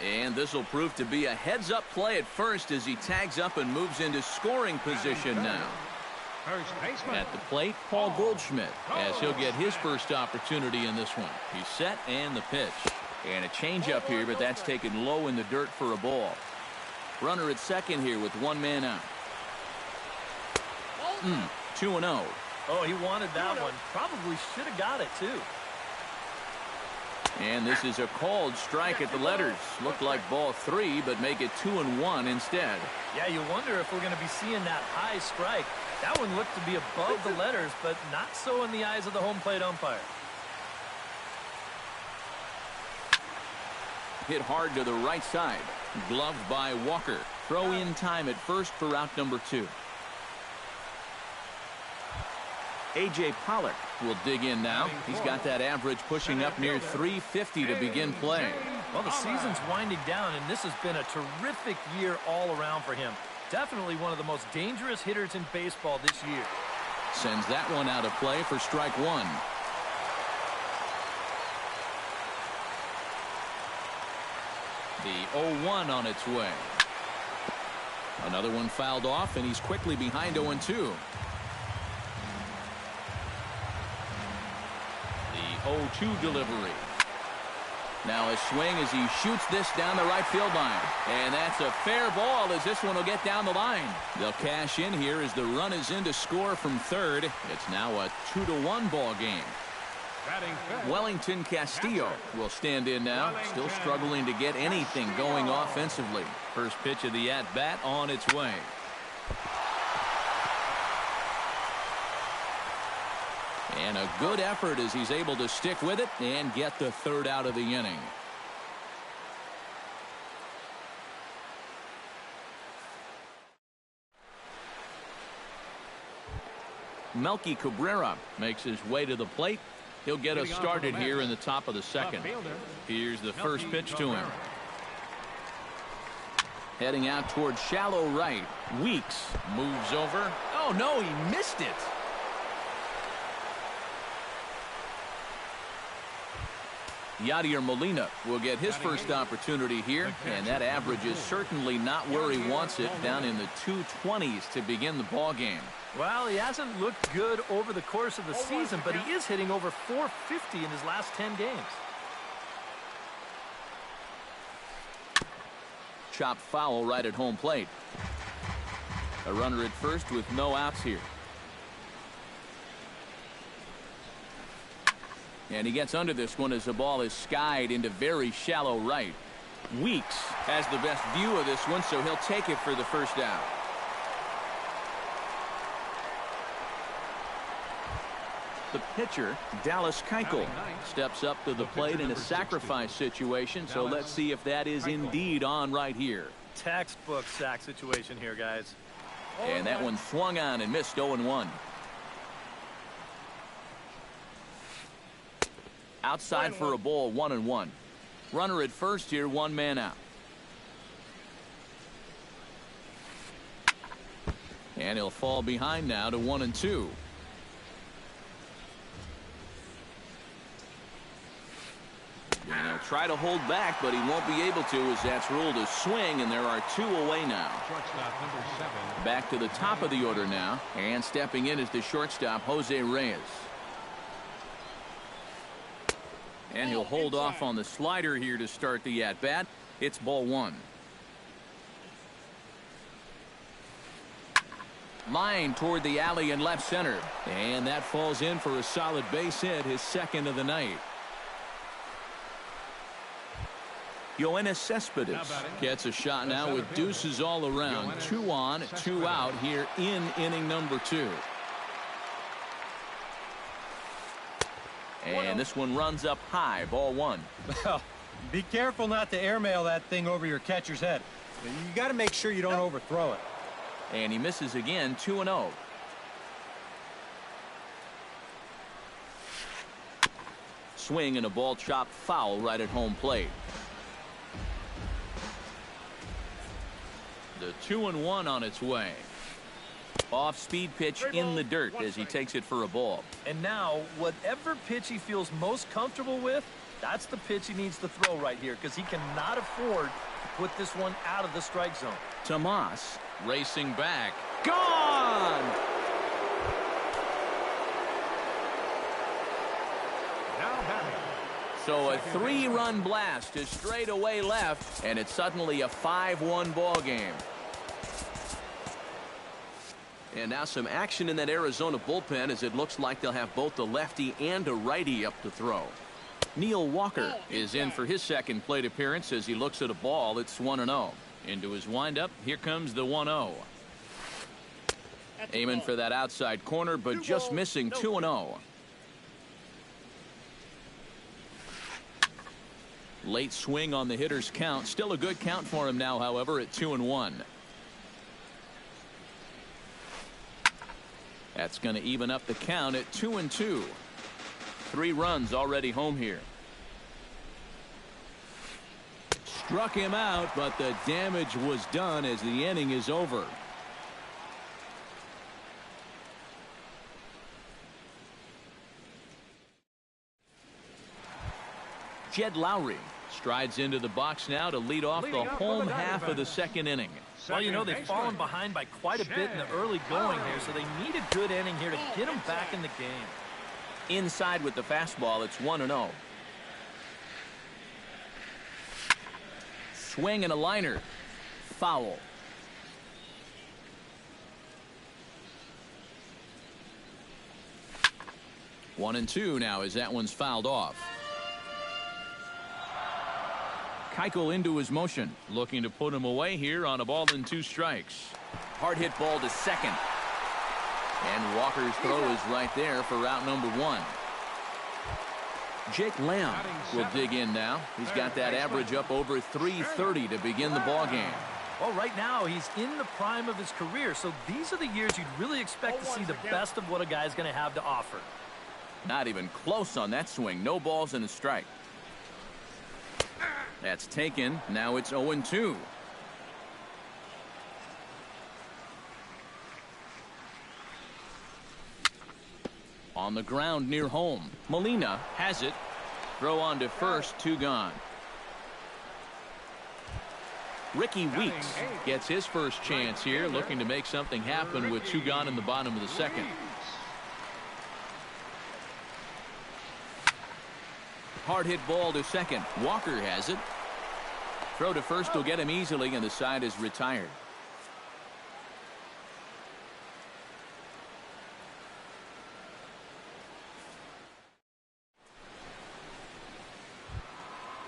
And this will prove to be a heads-up play at first as he tags up and moves into scoring position now. At the plate, Paul Goldschmidt, as he'll get his first opportunity in this one. He's set, and the pitch. And a changeup here, but that's taken low in the dirt for a ball. Runner at second here with 1 man out. 2-0. Oh, he wanted that one. Probably should have got it, too. And this is a called strike at the letters. Looked like ball 3, but make it 2-1 instead. Yeah, you wonder if we're going to be seeing that high strike. That one looked to be above the letters, but not so in the eyes of the home plate umpire. Hit hard to the right side. Gloved by Walker. Throw in time at first for out number 2. A.J. Pollock will dig in now. He's got that average pushing up near 350 to begin play. Well, the season's winding down, and this has been a terrific year all around for him. Definitely one of the most dangerous hitters in baseball this year. Sends that one out of play for strike 1. The 0-1 on its way. Another one fouled off, and he's quickly behind 0-2. The 0-2 delivery. Now a swing as he shoots this down the right field line. And that's a fair ball as this one will get down the line. They'll cash in here as the run is in to score from third. It's now a 2-1 ball game. Wellington Castillo will stand in now. Still struggling to get anything going offensively. First pitch of the at-bat on its way. And a good effort as he's able to stick with it and get the third out of the inning. Melky Cabrera makes his way to the plate. He'll get us started here in the top of the second. Here's the first pitch to him. Heading out towards shallow right. Weeks moves over. Oh, no, he missed it. Yadier Molina will get his first opportunity here, and that average is certainly not where he wants it, down in the 220s to begin the ball game. Well, he hasn't looked good over the course of the season, but he is hitting over 450 in his last 10 games. Chopped foul right at home plate. A runner at first with no outs here. And he gets under this one as the ball is skied into very shallow right. Weeks has the best view of this one, so he'll take it for the first out. The pitcher, Dallas Keuchel, steps up to the plate in a sacrifice situation, so let's see if that is indeed on right here. Textbook sack situation here, guys. And that one swung on and missed 0-1. Outside for a ball, 1-1. Runner at first here, one man out. And he'll fall behind now to 1-2. And he'll try to hold back, but he won't be able to as that's ruled a swing, and there are 2 away now. Back to the top of the order now, and stepping in is the shortstop, Jose Reyes. And he'll hold off on the slider here to start the at-bat. It's ball 1. Line toward the alley in left center. And that falls in for a solid base hit, his second of the night. Yoenis Cespedes gets a shot now with deuces all around. 2 on, 2 out here in inning number 2. And this one runs up high, ball 1. Well, be careful not to airmail that thing over your catcher's head. You got to make sure you don't overthrow it. And he misses again, 2-0. Swing and a ball chopped foul right at home plate. The 2-1 on its way. Off speed pitch in the dirt as he takes it for a ball. And now, whatever pitch he feels most comfortable with, that's the pitch he needs to throw right here, because he cannot afford to put this one out of the strike zone. Tomas racing back. Gone! So a 3-run blast to straightaway left, and it's suddenly a 5-1 ball game. And now some action in that Arizona bullpen as it looks like they'll have both the lefty and a righty up to throw. Neil Walker is in for his second plate appearance as he looks at a ball. It's 1-0. Into his windup. Here comes the 1-0. Aiming for that outside corner, but just missing. 2-0. Late swing on the hitter's count. Still a good count for him now, however, at 2-1. That's going to even up the count at 2-2. 3 runs already home here. Struck him out, but the damage was done as the inning is over. Jed Lowry strides into the box now to lead off the home half of the second inning. Well, you know, they've fallen behind by quite a bit in the early going here, so they need a good inning here to get them back in the game. Inside with the fastball, it's 1-0. Swing and a liner. Foul. One and two now as that one's fouled off. Keuchel into his motion, looking to put him away here on a ball and 2 strikes. Hard hit ball to second. And Walker's throw is right there for route number 1. Jake Lamb will dig in now. He's got that average up over 330 to begin the ball game. Well, right now he's in the prime of his career, so these are the years you'd really expect to see the best of what a guy's going to have to offer. Not even close on that swing. No balls and a strike. That's taken. Now it's 0-2. On the ground near home. Molina has it. Throw on to first. 2 gone. Ricky Weeks gets his first chance here, looking to make something happen with 2 gone in the bottom of the second. Hard hit ball to second. Walker has it. Throw to first will get him easily, and the side is retired.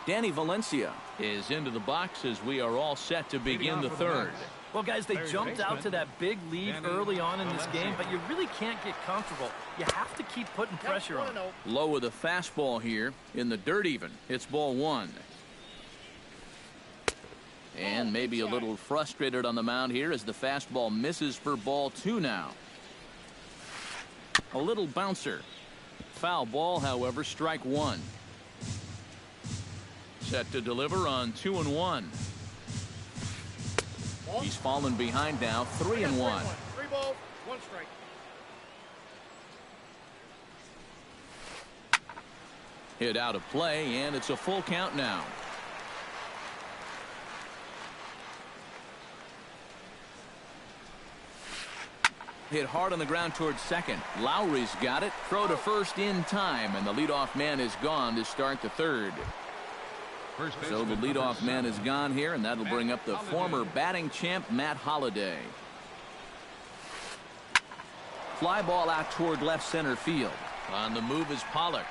Danny Valencia is into the box as we are all set to begin the third. Well, guys, they jumped out to that big lead early on in this game, but you really can't get comfortable. You have to keep putting pressure on. Low with a fastball here in the dirt even. It's ball 1. And maybe a little frustrated on the mound here as the fastball misses for ball 2 now. A little bouncer. Foul ball, however, strike 1. Set to deliver on 2-1. He's fallen behind now, 3-1. 3 balls, 1 strike. Hit out of play, and it's a full count now. Hit hard on the ground towards second. Lowry's got it. Throw to first in time, and the leadoff man is gone to start the third. So the leadoff man is gone here, and that'll bring up the former batting champ, Matt Holliday. Fly ball out toward left center field. On the move is Pollock.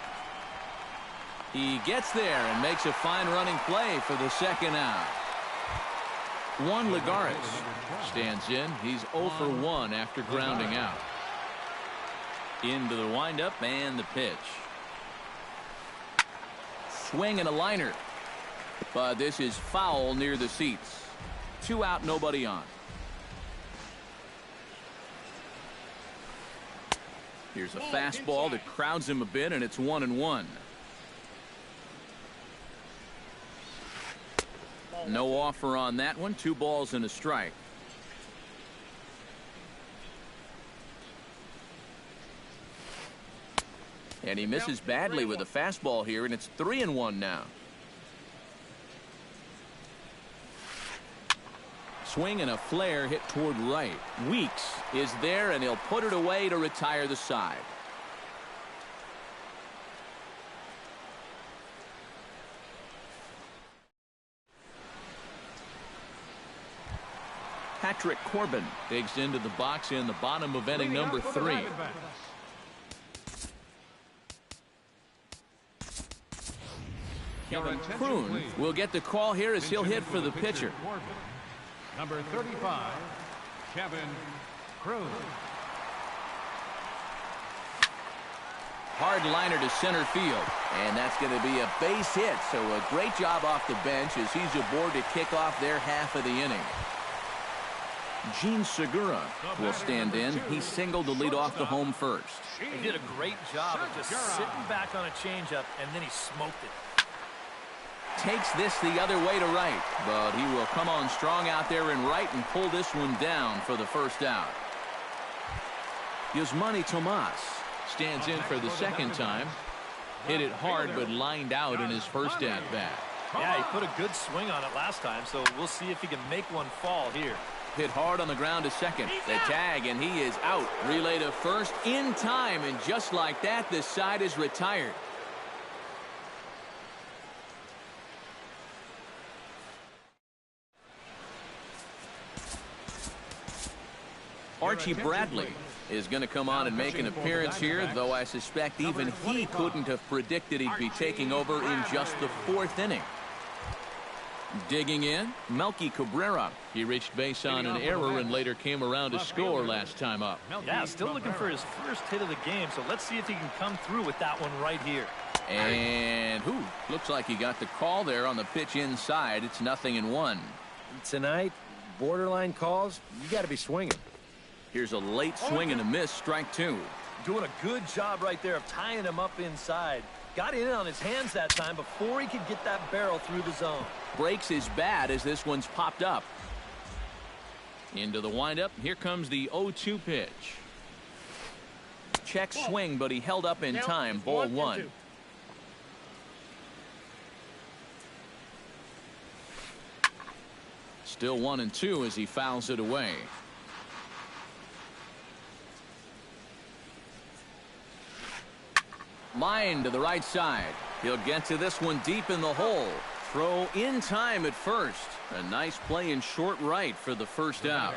He gets there and makes a fine running play for the second out. Juan Lagares stands in. He's 0 for 1 after grounding out. Into the windup and the pitch. Swing and a liner. But this is foul near the seats. 2 out, nobody on. Here's a fastball that crowds him a bit, and it's 1-1. No offer on that one. 2 balls and a strike. And he misses badly with a fastball here, and it's 3-1 now. Swing and a flare hit toward right. Weeks is there, and he'll put it away to retire the side. Patrick Corbin digs into the box in the bottom of inning number 3. Kevin Kroon will get the call here as he'll hit for the pitcher. Number 35, Kevin Kroon. Hard liner to center field, and that's going to be a base hit. So a great job off the bench as he's aboard to kick off their half of the inning. Gene Segura will stand in. He singled to lead off the home first. He did a great job of just sitting back on a changeup, and then he smoked it. Takes this the other way to right, but he will come on strong out there in right and pull this one down for the first out. Yasmani Tomas stands in for the second time. Hit it hard but lined out in his first at-bat. Yeah, he put a good swing on it last time, so we'll see if he can make one fall here. Hit hard on the ground to second. The tag, and he is out. Relay to first in time, and just like that, the side is retired. Archie Bradley is going to come on and make an appearance here, though I suspect even he couldn't have predicted he'd be taking over in just the fourth inning. Digging in, Melky Cabrera. He reached base on an error and later came around to score last time up. Yeah, still looking for his first hit of the game, so let's see if he can come through with that one right here. And looks like he got the call there on the pitch inside. It's 0-1. Tonight, borderline calls, you got to be swinging. Here's a late swing and a miss, strike two. Doing a good job right there of tying him up inside. Got in on his hands that time before he could get that barrel through the zone. Breaks his bat as this one's popped up. Into the windup. Here comes the 0-2 pitch. Check swing, but he held up in time. Ball one. Still 1-2 as he fouls it away. Line to the right side. He'll get to this one deep in the hole. Throw in time at first. A nice play in short right for the first out.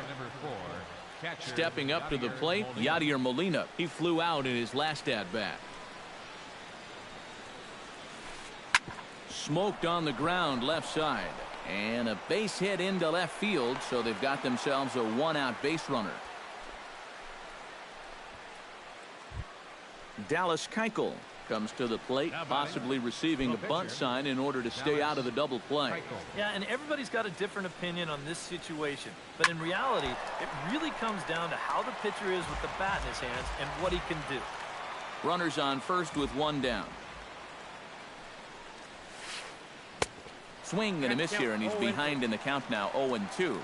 Stepping up to the plate, Yadier Molina. He flew out in his last at-bat. Smoked on the ground left side. And a base hit into left field, so they've got themselves a one-out base runner. Dallas Keuchel comes to the plate, possibly receiving a bunt sign in order to stay out of the double play. Yeah, and everybody's got a different opinion on this situation. But in reality, it really comes down to how the pitcher is with the bat in his hands and what he can do. Runners on first with one down. Swing and a miss here, and he's behind in the count now, 0-2.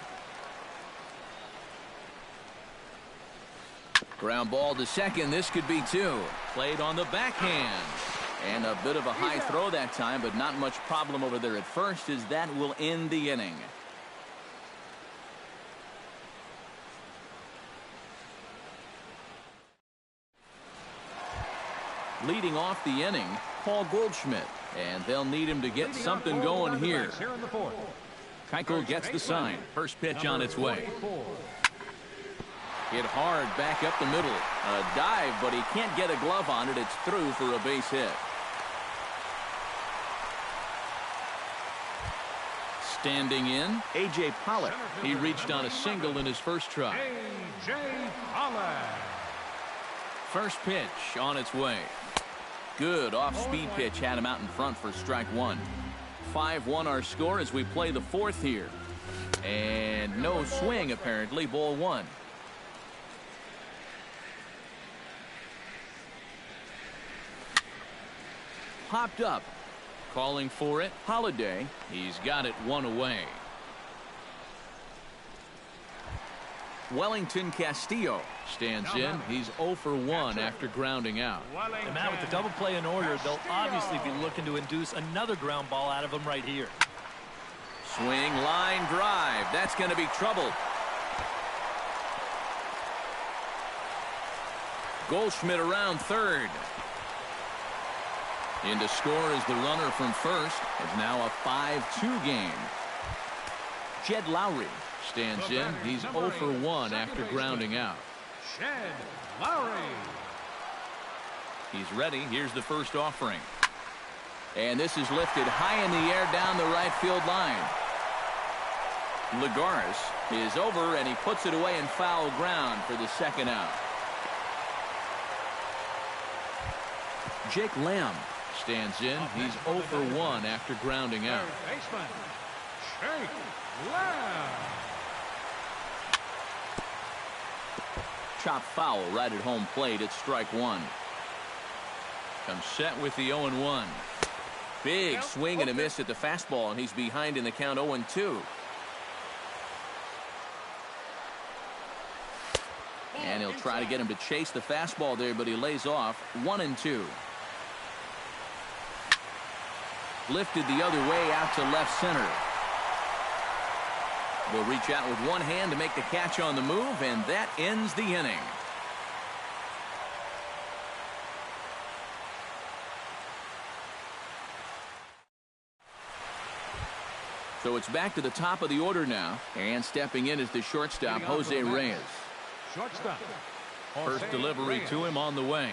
Ground ball to second. This could be two. Played on the backhand. And a bit of a high throw that time, but not much problem over there at first, as that will end the inning. Leading off the inning, Paul Goldschmidt. And they'll need him to get something going here. Keuchel gets the sign. First pitch on its way. Hit hard back up the middle. A dive, but he can't get a glove on it. It's through for a base hit. Standing in, A.J. Pollock. He reached on a single in his first try. A.J. Pollock. First pitch on its way. Good off-speed pitch had him out in front for strike one. 5-1 our score as we play the fourth here. And no swing apparently, ball one. Popped up. Calling for it, Holiday. He's got it one away. Wellington Castillo stands in. He's 0 for 1 after grounding out. And Matt, with the double play in order, they'll obviously be looking to induce another ground ball out of him right here. Swing, line drive. That's going to be trouble. Goldschmidt around third. In to score is the runner from first. It's now a 5-2 game. Jed Lowry stands in. He's 0 for 1 after grounding out. Jed Lowry. He's ready. Here's the first offering. And this is lifted high in the air down the right field line. Lagares is over, and he puts it away in foul ground for the second out. Jake Lamb stands in. He's 0 for 1 after grounding out. Third baseman, Jake Lamb. Chop foul right at home plate. It's strike one. Comes set with the 0-1. Big swing and a miss at the fastball, and he's behind in the count 0-2. And he'll try to get him to chase the fastball there, but he lays off. 1-2. Lifted the other way out to left center. Will reach out with one hand to make the catch on the move, and that ends the inning. So it's back to the top of the order now, and stepping in is the shortstop, Jose Reyes. Shortstop. First delivery to him on the way.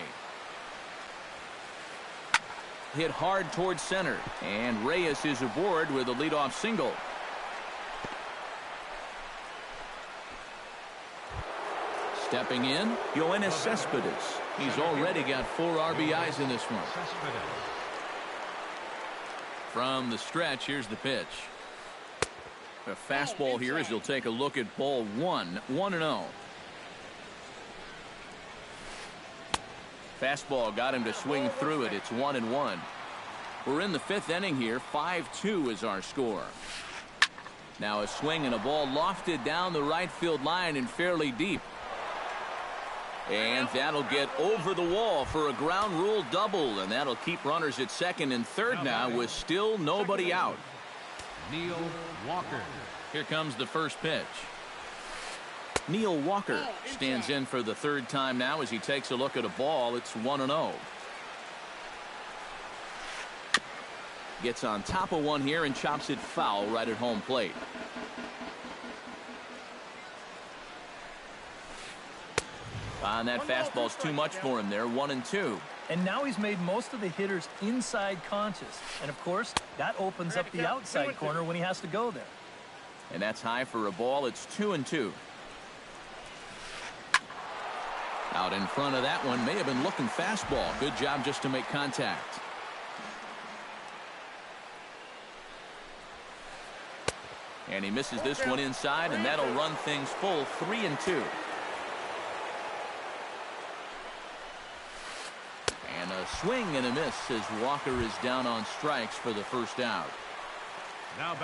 Hit hard towards center, and Reyes is aboard with a leadoff single. Stepping in, Yoenis Cespedes. He's already got 4 RBIs in this one. From the stretch, here's the pitch. A fastball here as he'll take a look at ball 1. 1-0. Fastball got him to swing through it. It's 1-1. We're in the 5th inning here. 5-2 is our score. Now a swing and a ball lofted down the right field line and fairly deep. And that'll get over the wall for a ground rule double, and that'll keep runners at second and third now with still nobody out. Neil Walker. Here comes the first pitch. Neil Walker stands in for the 3rd time now as he takes a look at a ball. It's 1-0. Gets on top of one here and chops it foul right at home plate. And that fastball's too much for him there. 1-2. And now he's made most of the hitters inside conscious. And, of course, that opens up the outside corner when he has to go there. And that's high for a ball. It's 2-2. Out in front of that one. May have been looking fastball. Good job just to make contact. And he misses this one inside, and that'll run things full. 3-2. And a swing and a miss as Walker is down on strikes for the first out.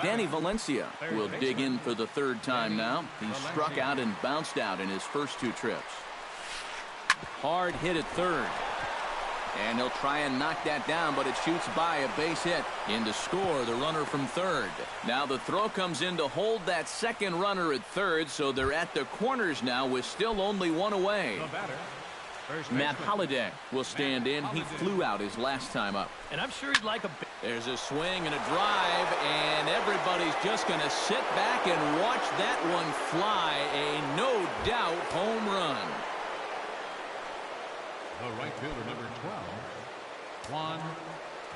Danny Valencia will dig in for the 3rd time now. He struck out and bounced out in his first 2 trips. Hard hit at 3rd. And he'll try and knock that down, but it shoots by a base hit. In to score the runner from 3rd. Now the throw comes in to hold that 2nd runner at 3rd, so they're at the corners now with still only 1 away. Matt Holliday will stand in. He flew out his last time up. And I'm sure he'd like a... There's a swing and a drive, and everybody's just going to sit back and watch that one fly. A no-doubt home run. The right fielder, number 12, Juan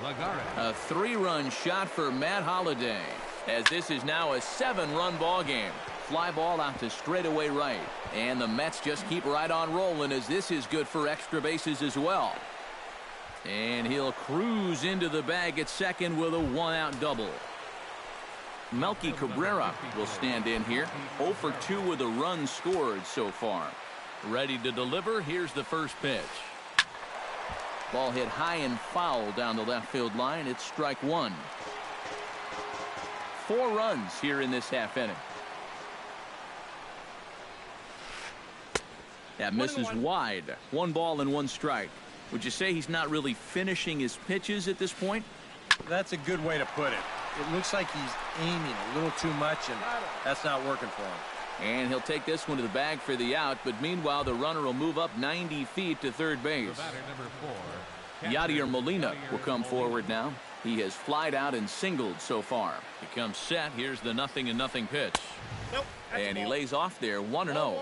Lagares. A 3-run shot for Matt Holliday, as this is now a 7-run ball game. Fly ball out to straightaway right. And the Mets just keep right on rolling as this is good for extra bases as well. And he'll cruise into the bag at second with a 1-out double. Melky Cabrera will stand in here. 0 for 2 with a run scored so far. Ready to deliver. Here's the first pitch. Ball hit high and foul down the left field line. It's strike 1. 4 runs here in this half inning. That misses wide. 1 ball and 1 strike. Would you say he's not really finishing his pitches at this point? That's a good way to put it. It looks like he's aiming a little too much, and that's not working for him. And he'll take this one to the bag for the out, but meanwhile the runner will move up 90 feet to 3rd base. Yadier Molina will come forward now. He has flied out and singled so far. He comes set. Here's the 0-0 pitch. Nope, and he lays off there. 1-0.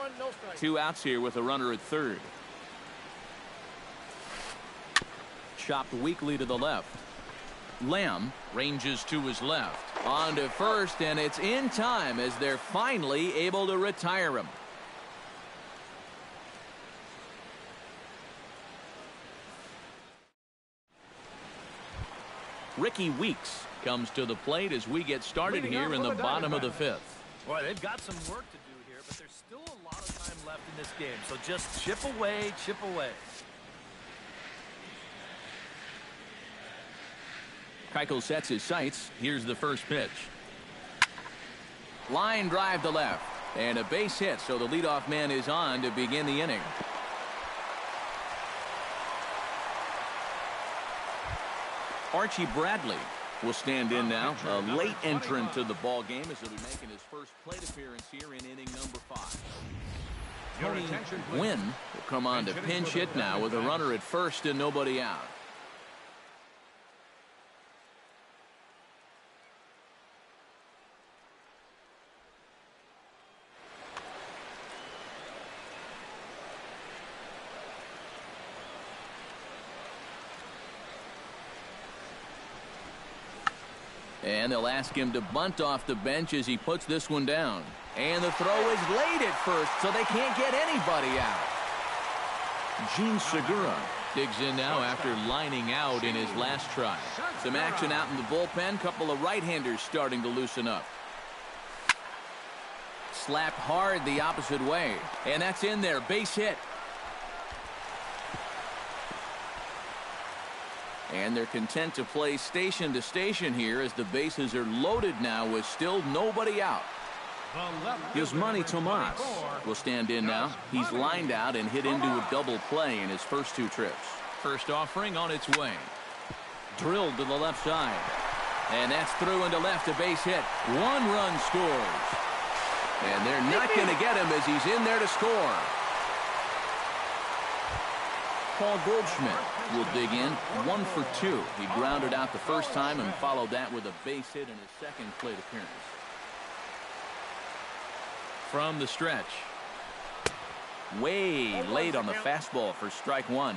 2 outs here with a runner at 3rd. Chopped weakly to the left. Lamb ranges to his left. On to first, and it's in time as they're finally able to retire him. Ricky Weeks comes to the plate as we get started here in the bottom of the fifth. Boy, they've got some work to do here, but there's still a lot of time left in this game. So just chip away, chip away. Keuchel sets his sights. Here's the first pitch. Line drive to left. And a base hit, so the leadoff man is on to begin the inning. Archie Bradley will stand in now. A late entrant to the ball game as he'll be making his first plate appearance here in inning number 5. Tony Gwynn will come on to pinch hit now with a runner at first and nobody out. And they'll ask him to bunt off the bench as he puts this one down. And the throw is late at first, so they can't get anybody out. Gene Segura digs in now after lining out in his last try. Some action out in the bullpen. Couple of right-handers starting to loosen up. Slapped hard the opposite way. And that's in there. Base hit. And they're content to play station to station here as the bases are loaded now with still nobody out. Yasmani Tomas will stand in now. He's lined out and hit into a double play in his first 2 trips. First offering on its way. Drilled to the left side. And that's through into left, a base hit. 1 run scores. And they're not going to get him as he's in there to score. Paul Goldschmidt will dig in. 1 for 2. He grounded out the first time and followed that with a base hit in his second plate appearance. From the stretch. Way late on the fastball for strike 1.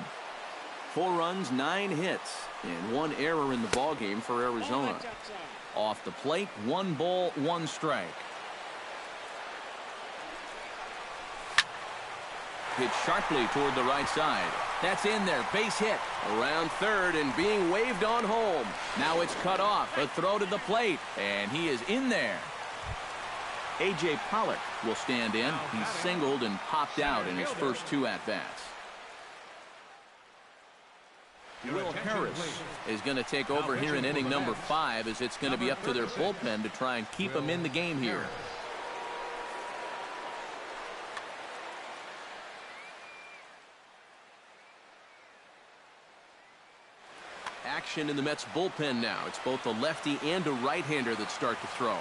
4 runs, 9 hits, and 1 error in the ballgame for Arizona. Off the plate, 1 ball, 1 strike. Hit sharply toward the right side. That's in there. Base hit. Around third and being waved on home. Now it's cut off. A throw to the plate. And he is in there. A.J. Pollock will stand in. He's singled and popped out in his first 2 at-bats. Will Harris is going to take over here in inning number 5 as it's going to be up to their bullpen to try and keep him in the game here. Action in the Mets bullpen now. It's both a lefty and a right-hander that start to throw.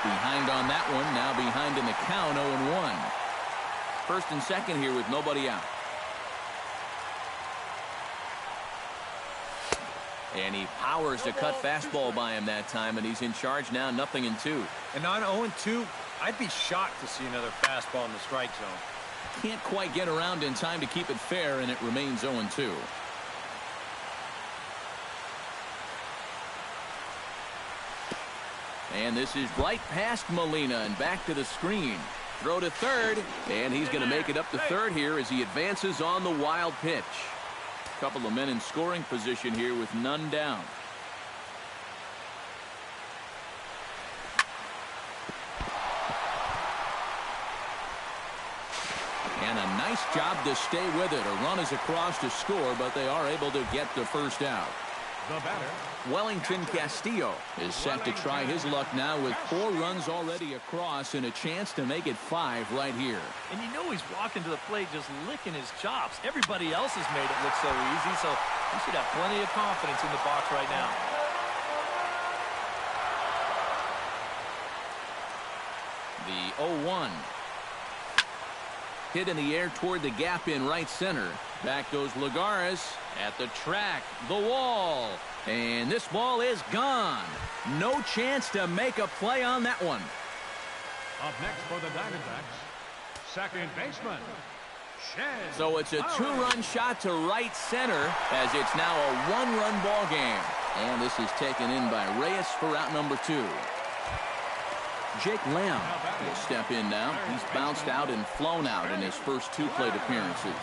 Behind on that one. Now behind in the count, 0-1. First and second here with nobody out. And he powers to cut fastball by him that time, and he's in charge now, 0-2. And on 0-2, I'd be shocked to see another fastball in the strike zone. Can't quite get around in time to keep it fair, and it remains 0-2. And this is right past Molina and back to the screen. Throw to third, and he's going to make it up to third here as he advances on the wild pitch. Couple of men in scoring position here with none down. And a nice job to stay with it. A run is across to score, but they are able to get the first out. The batter, Wellington Castillo is set to try his luck now with 4 runs already across and a chance to make it 5 right here. And you know he's walking to the plate just licking his chops. Everybody else has made it look so easy, so he should have plenty of confidence in the box right now. The 0-1. Hit in the air toward the gap in right center. Back goes Lagares at the track, the wall. And this ball is gone. No chance to make a play on that one. up next for the Diamondbacks, second baseman, So it's a two-run shot to right center as it's now a one-run ball game. And this is taken in by Reyes for out number 2. Jake Lamb will step in now. He's bounced out and flown out in his first 2 plate appearances.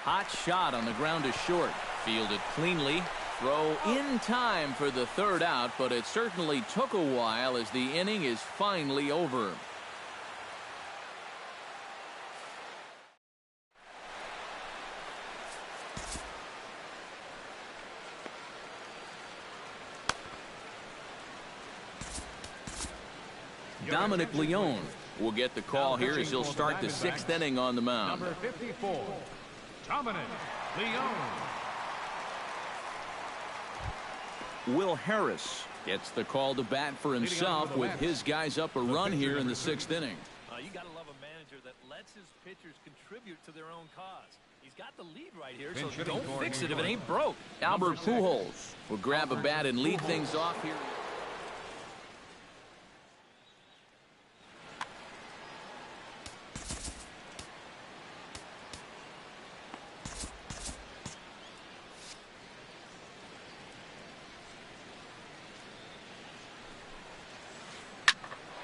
Hot shot on the ground to short. Fielded cleanly. Throw in time for the 3rd out, but it certainly took a while as the inning is finally over. Dominic Leone will get the call here as he'll start the 6th inning on the mound. Number 54, Dominic Leone. Will Harris gets the call to bat for himself with his guys up a run here in the 6th inning. You got to love a manager that lets his pitchers contribute to their own cause. He's got the lead right here, so don't fix it if it ain't broke. Albert Pujols will grab a bat and lead things off here.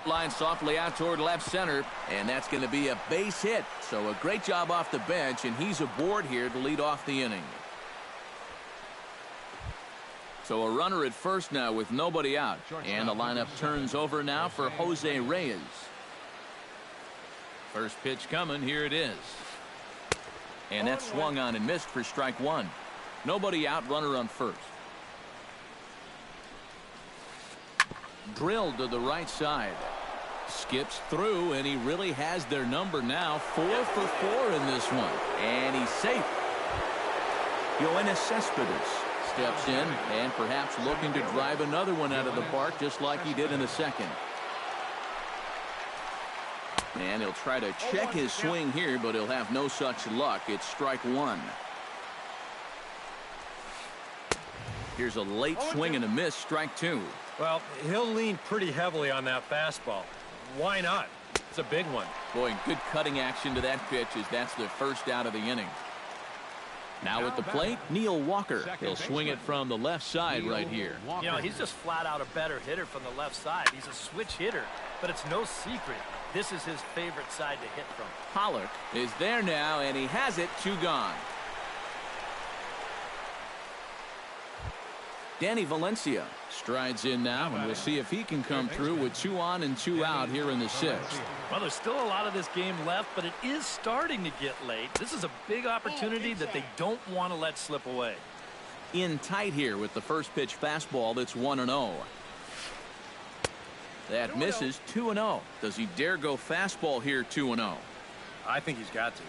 Line softly out toward left center, and that's going to be a base hit. So a great job off the bench, and he's aboard here to lead off the inning. So a runner at first now with nobody out, and the lineup turns over now for Jose Reyes. First pitch coming, here it is. And that swung on and missed for strike 1. Nobody out, runner on first. Drilled to the right side. Skips through, and he really has their number now. 4 for 4 in this one. And he's safe. Yoenis Cespedes steps in and perhaps looking to drive another one out of the park just like he did in the 2nd. And he'll try to check his swing here, but he'll have no such luck. It's strike 1. Here's a late swing and a miss, strike 2. Well, he'll lean pretty heavily on that fastball. Why not? It's a big one. Boy, good cutting action to that pitch as that's the first out of the inning. Now at the plate, Neil Walker. He'll swing it from the left side right here. You know, he's just flat out a better hitter from the left side. He's a switch hitter, but it's no secret. This is his favorite side to hit from. Pollock is there now, and he has it. 2 gone. Danny Valencia strides in now, and we'll see if he can come through with 2 on and 2 out here in the 6th. Well, there's still a lot of this game left, but it is starting to get late. This is a big opportunity that they don't want to let slip away. In tight here with the first pitch fastball that's 1-0. That misses. 2-0. Does he dare go fastball here 2-0? I think he's got to.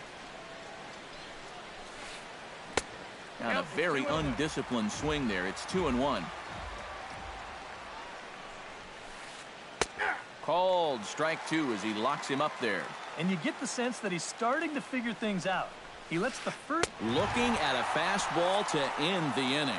On a very undisciplined swing there. It's 2-1. Called strike 2 as he locks him up there. And you get the sense that he's starting to figure things out. He lets the first. Looking at a fastball to end the inning.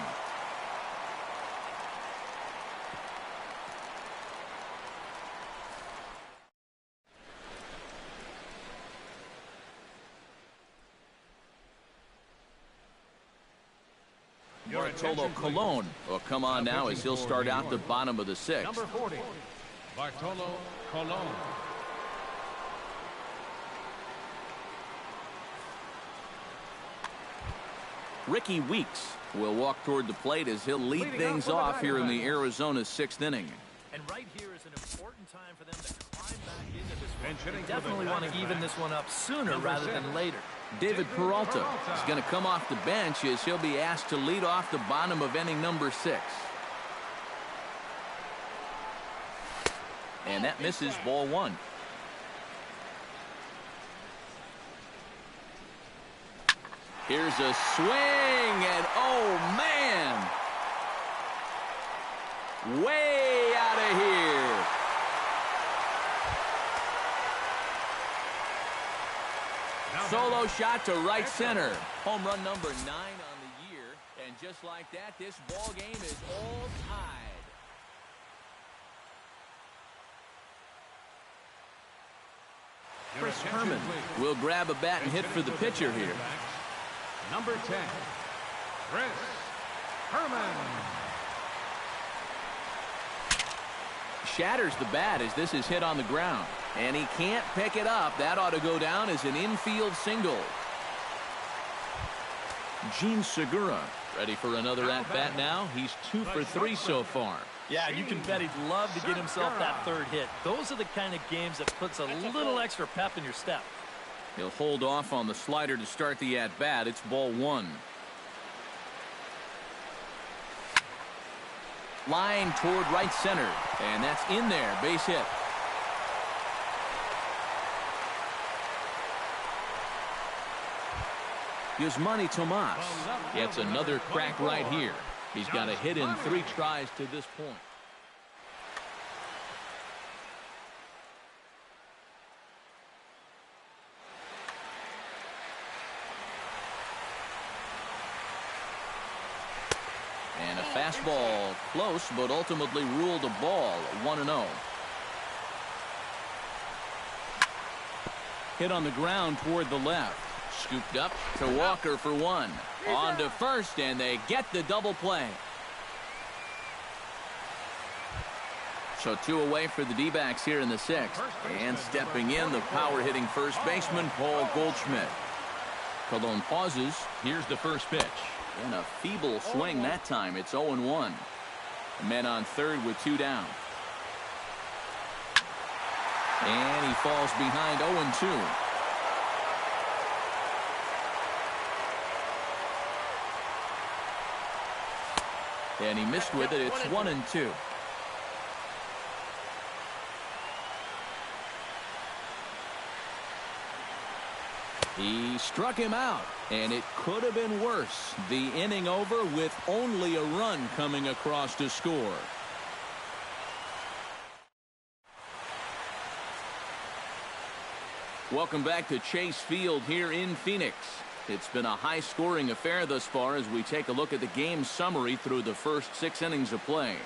Bartolo Colon will come on now as he'll start out the bottom of the 6th. Number 40, Bartolo Colon. Ricky Weeks will walk toward the plate as he'll lead things off here in the Arizona 6th inning. And right here is an important time for them to climb back into this one. They definitely want to even this one up sooner rather than later. David Peralta is going to come off the bench as he'll be asked to lead off the bottom of inning number 6. And that misses, ball 1. Here's a swing, and oh man, way out of here. Solo shot to right center. Home run number 9 on the year. And just like that, this ball game is all tied. Chris Herman will grab a bat and hit for the pitcher here. Number 10, Chris Herman. Shatters the bat as this is hit on the ground. And he can't pick it up. That ought to go down as an infield single. Gene Segura ready for another at-bat now. He's 2 for 3 so far. Yeah, you can bet he'd love to get himself that third hit. Those are the kind of games that puts a little extra pep in your step. He'll hold off on the slider to start the at-bat. It's ball 1. Line toward right center. And that's in there. Base hit. Yasmani Tomas gets another crack right here. He's got a hit in 3 tries to this point. And a fastball close, but ultimately ruled a ball. 1-0. Hit on the ground toward the left. Scooped up to Walker for 1. On to first, and they get the double play. So 2 away for the D-backs here in the 6th. And stepping in, the power-hitting first baseman, Paul Goldschmidt. Colon pauses. Here's the first pitch. And a feeble swing that time. It's 0-1. Men on third with 2 down. And he falls behind 0-2. And he missed with it. It's 1-2. He struck him out, and it could have been worse. The inning over with only a run coming across to score. Welcome back to Chase Field here in Phoenix. It's been a high-scoring affair thus far as we take a look at the game summary through the first 6 innings of play.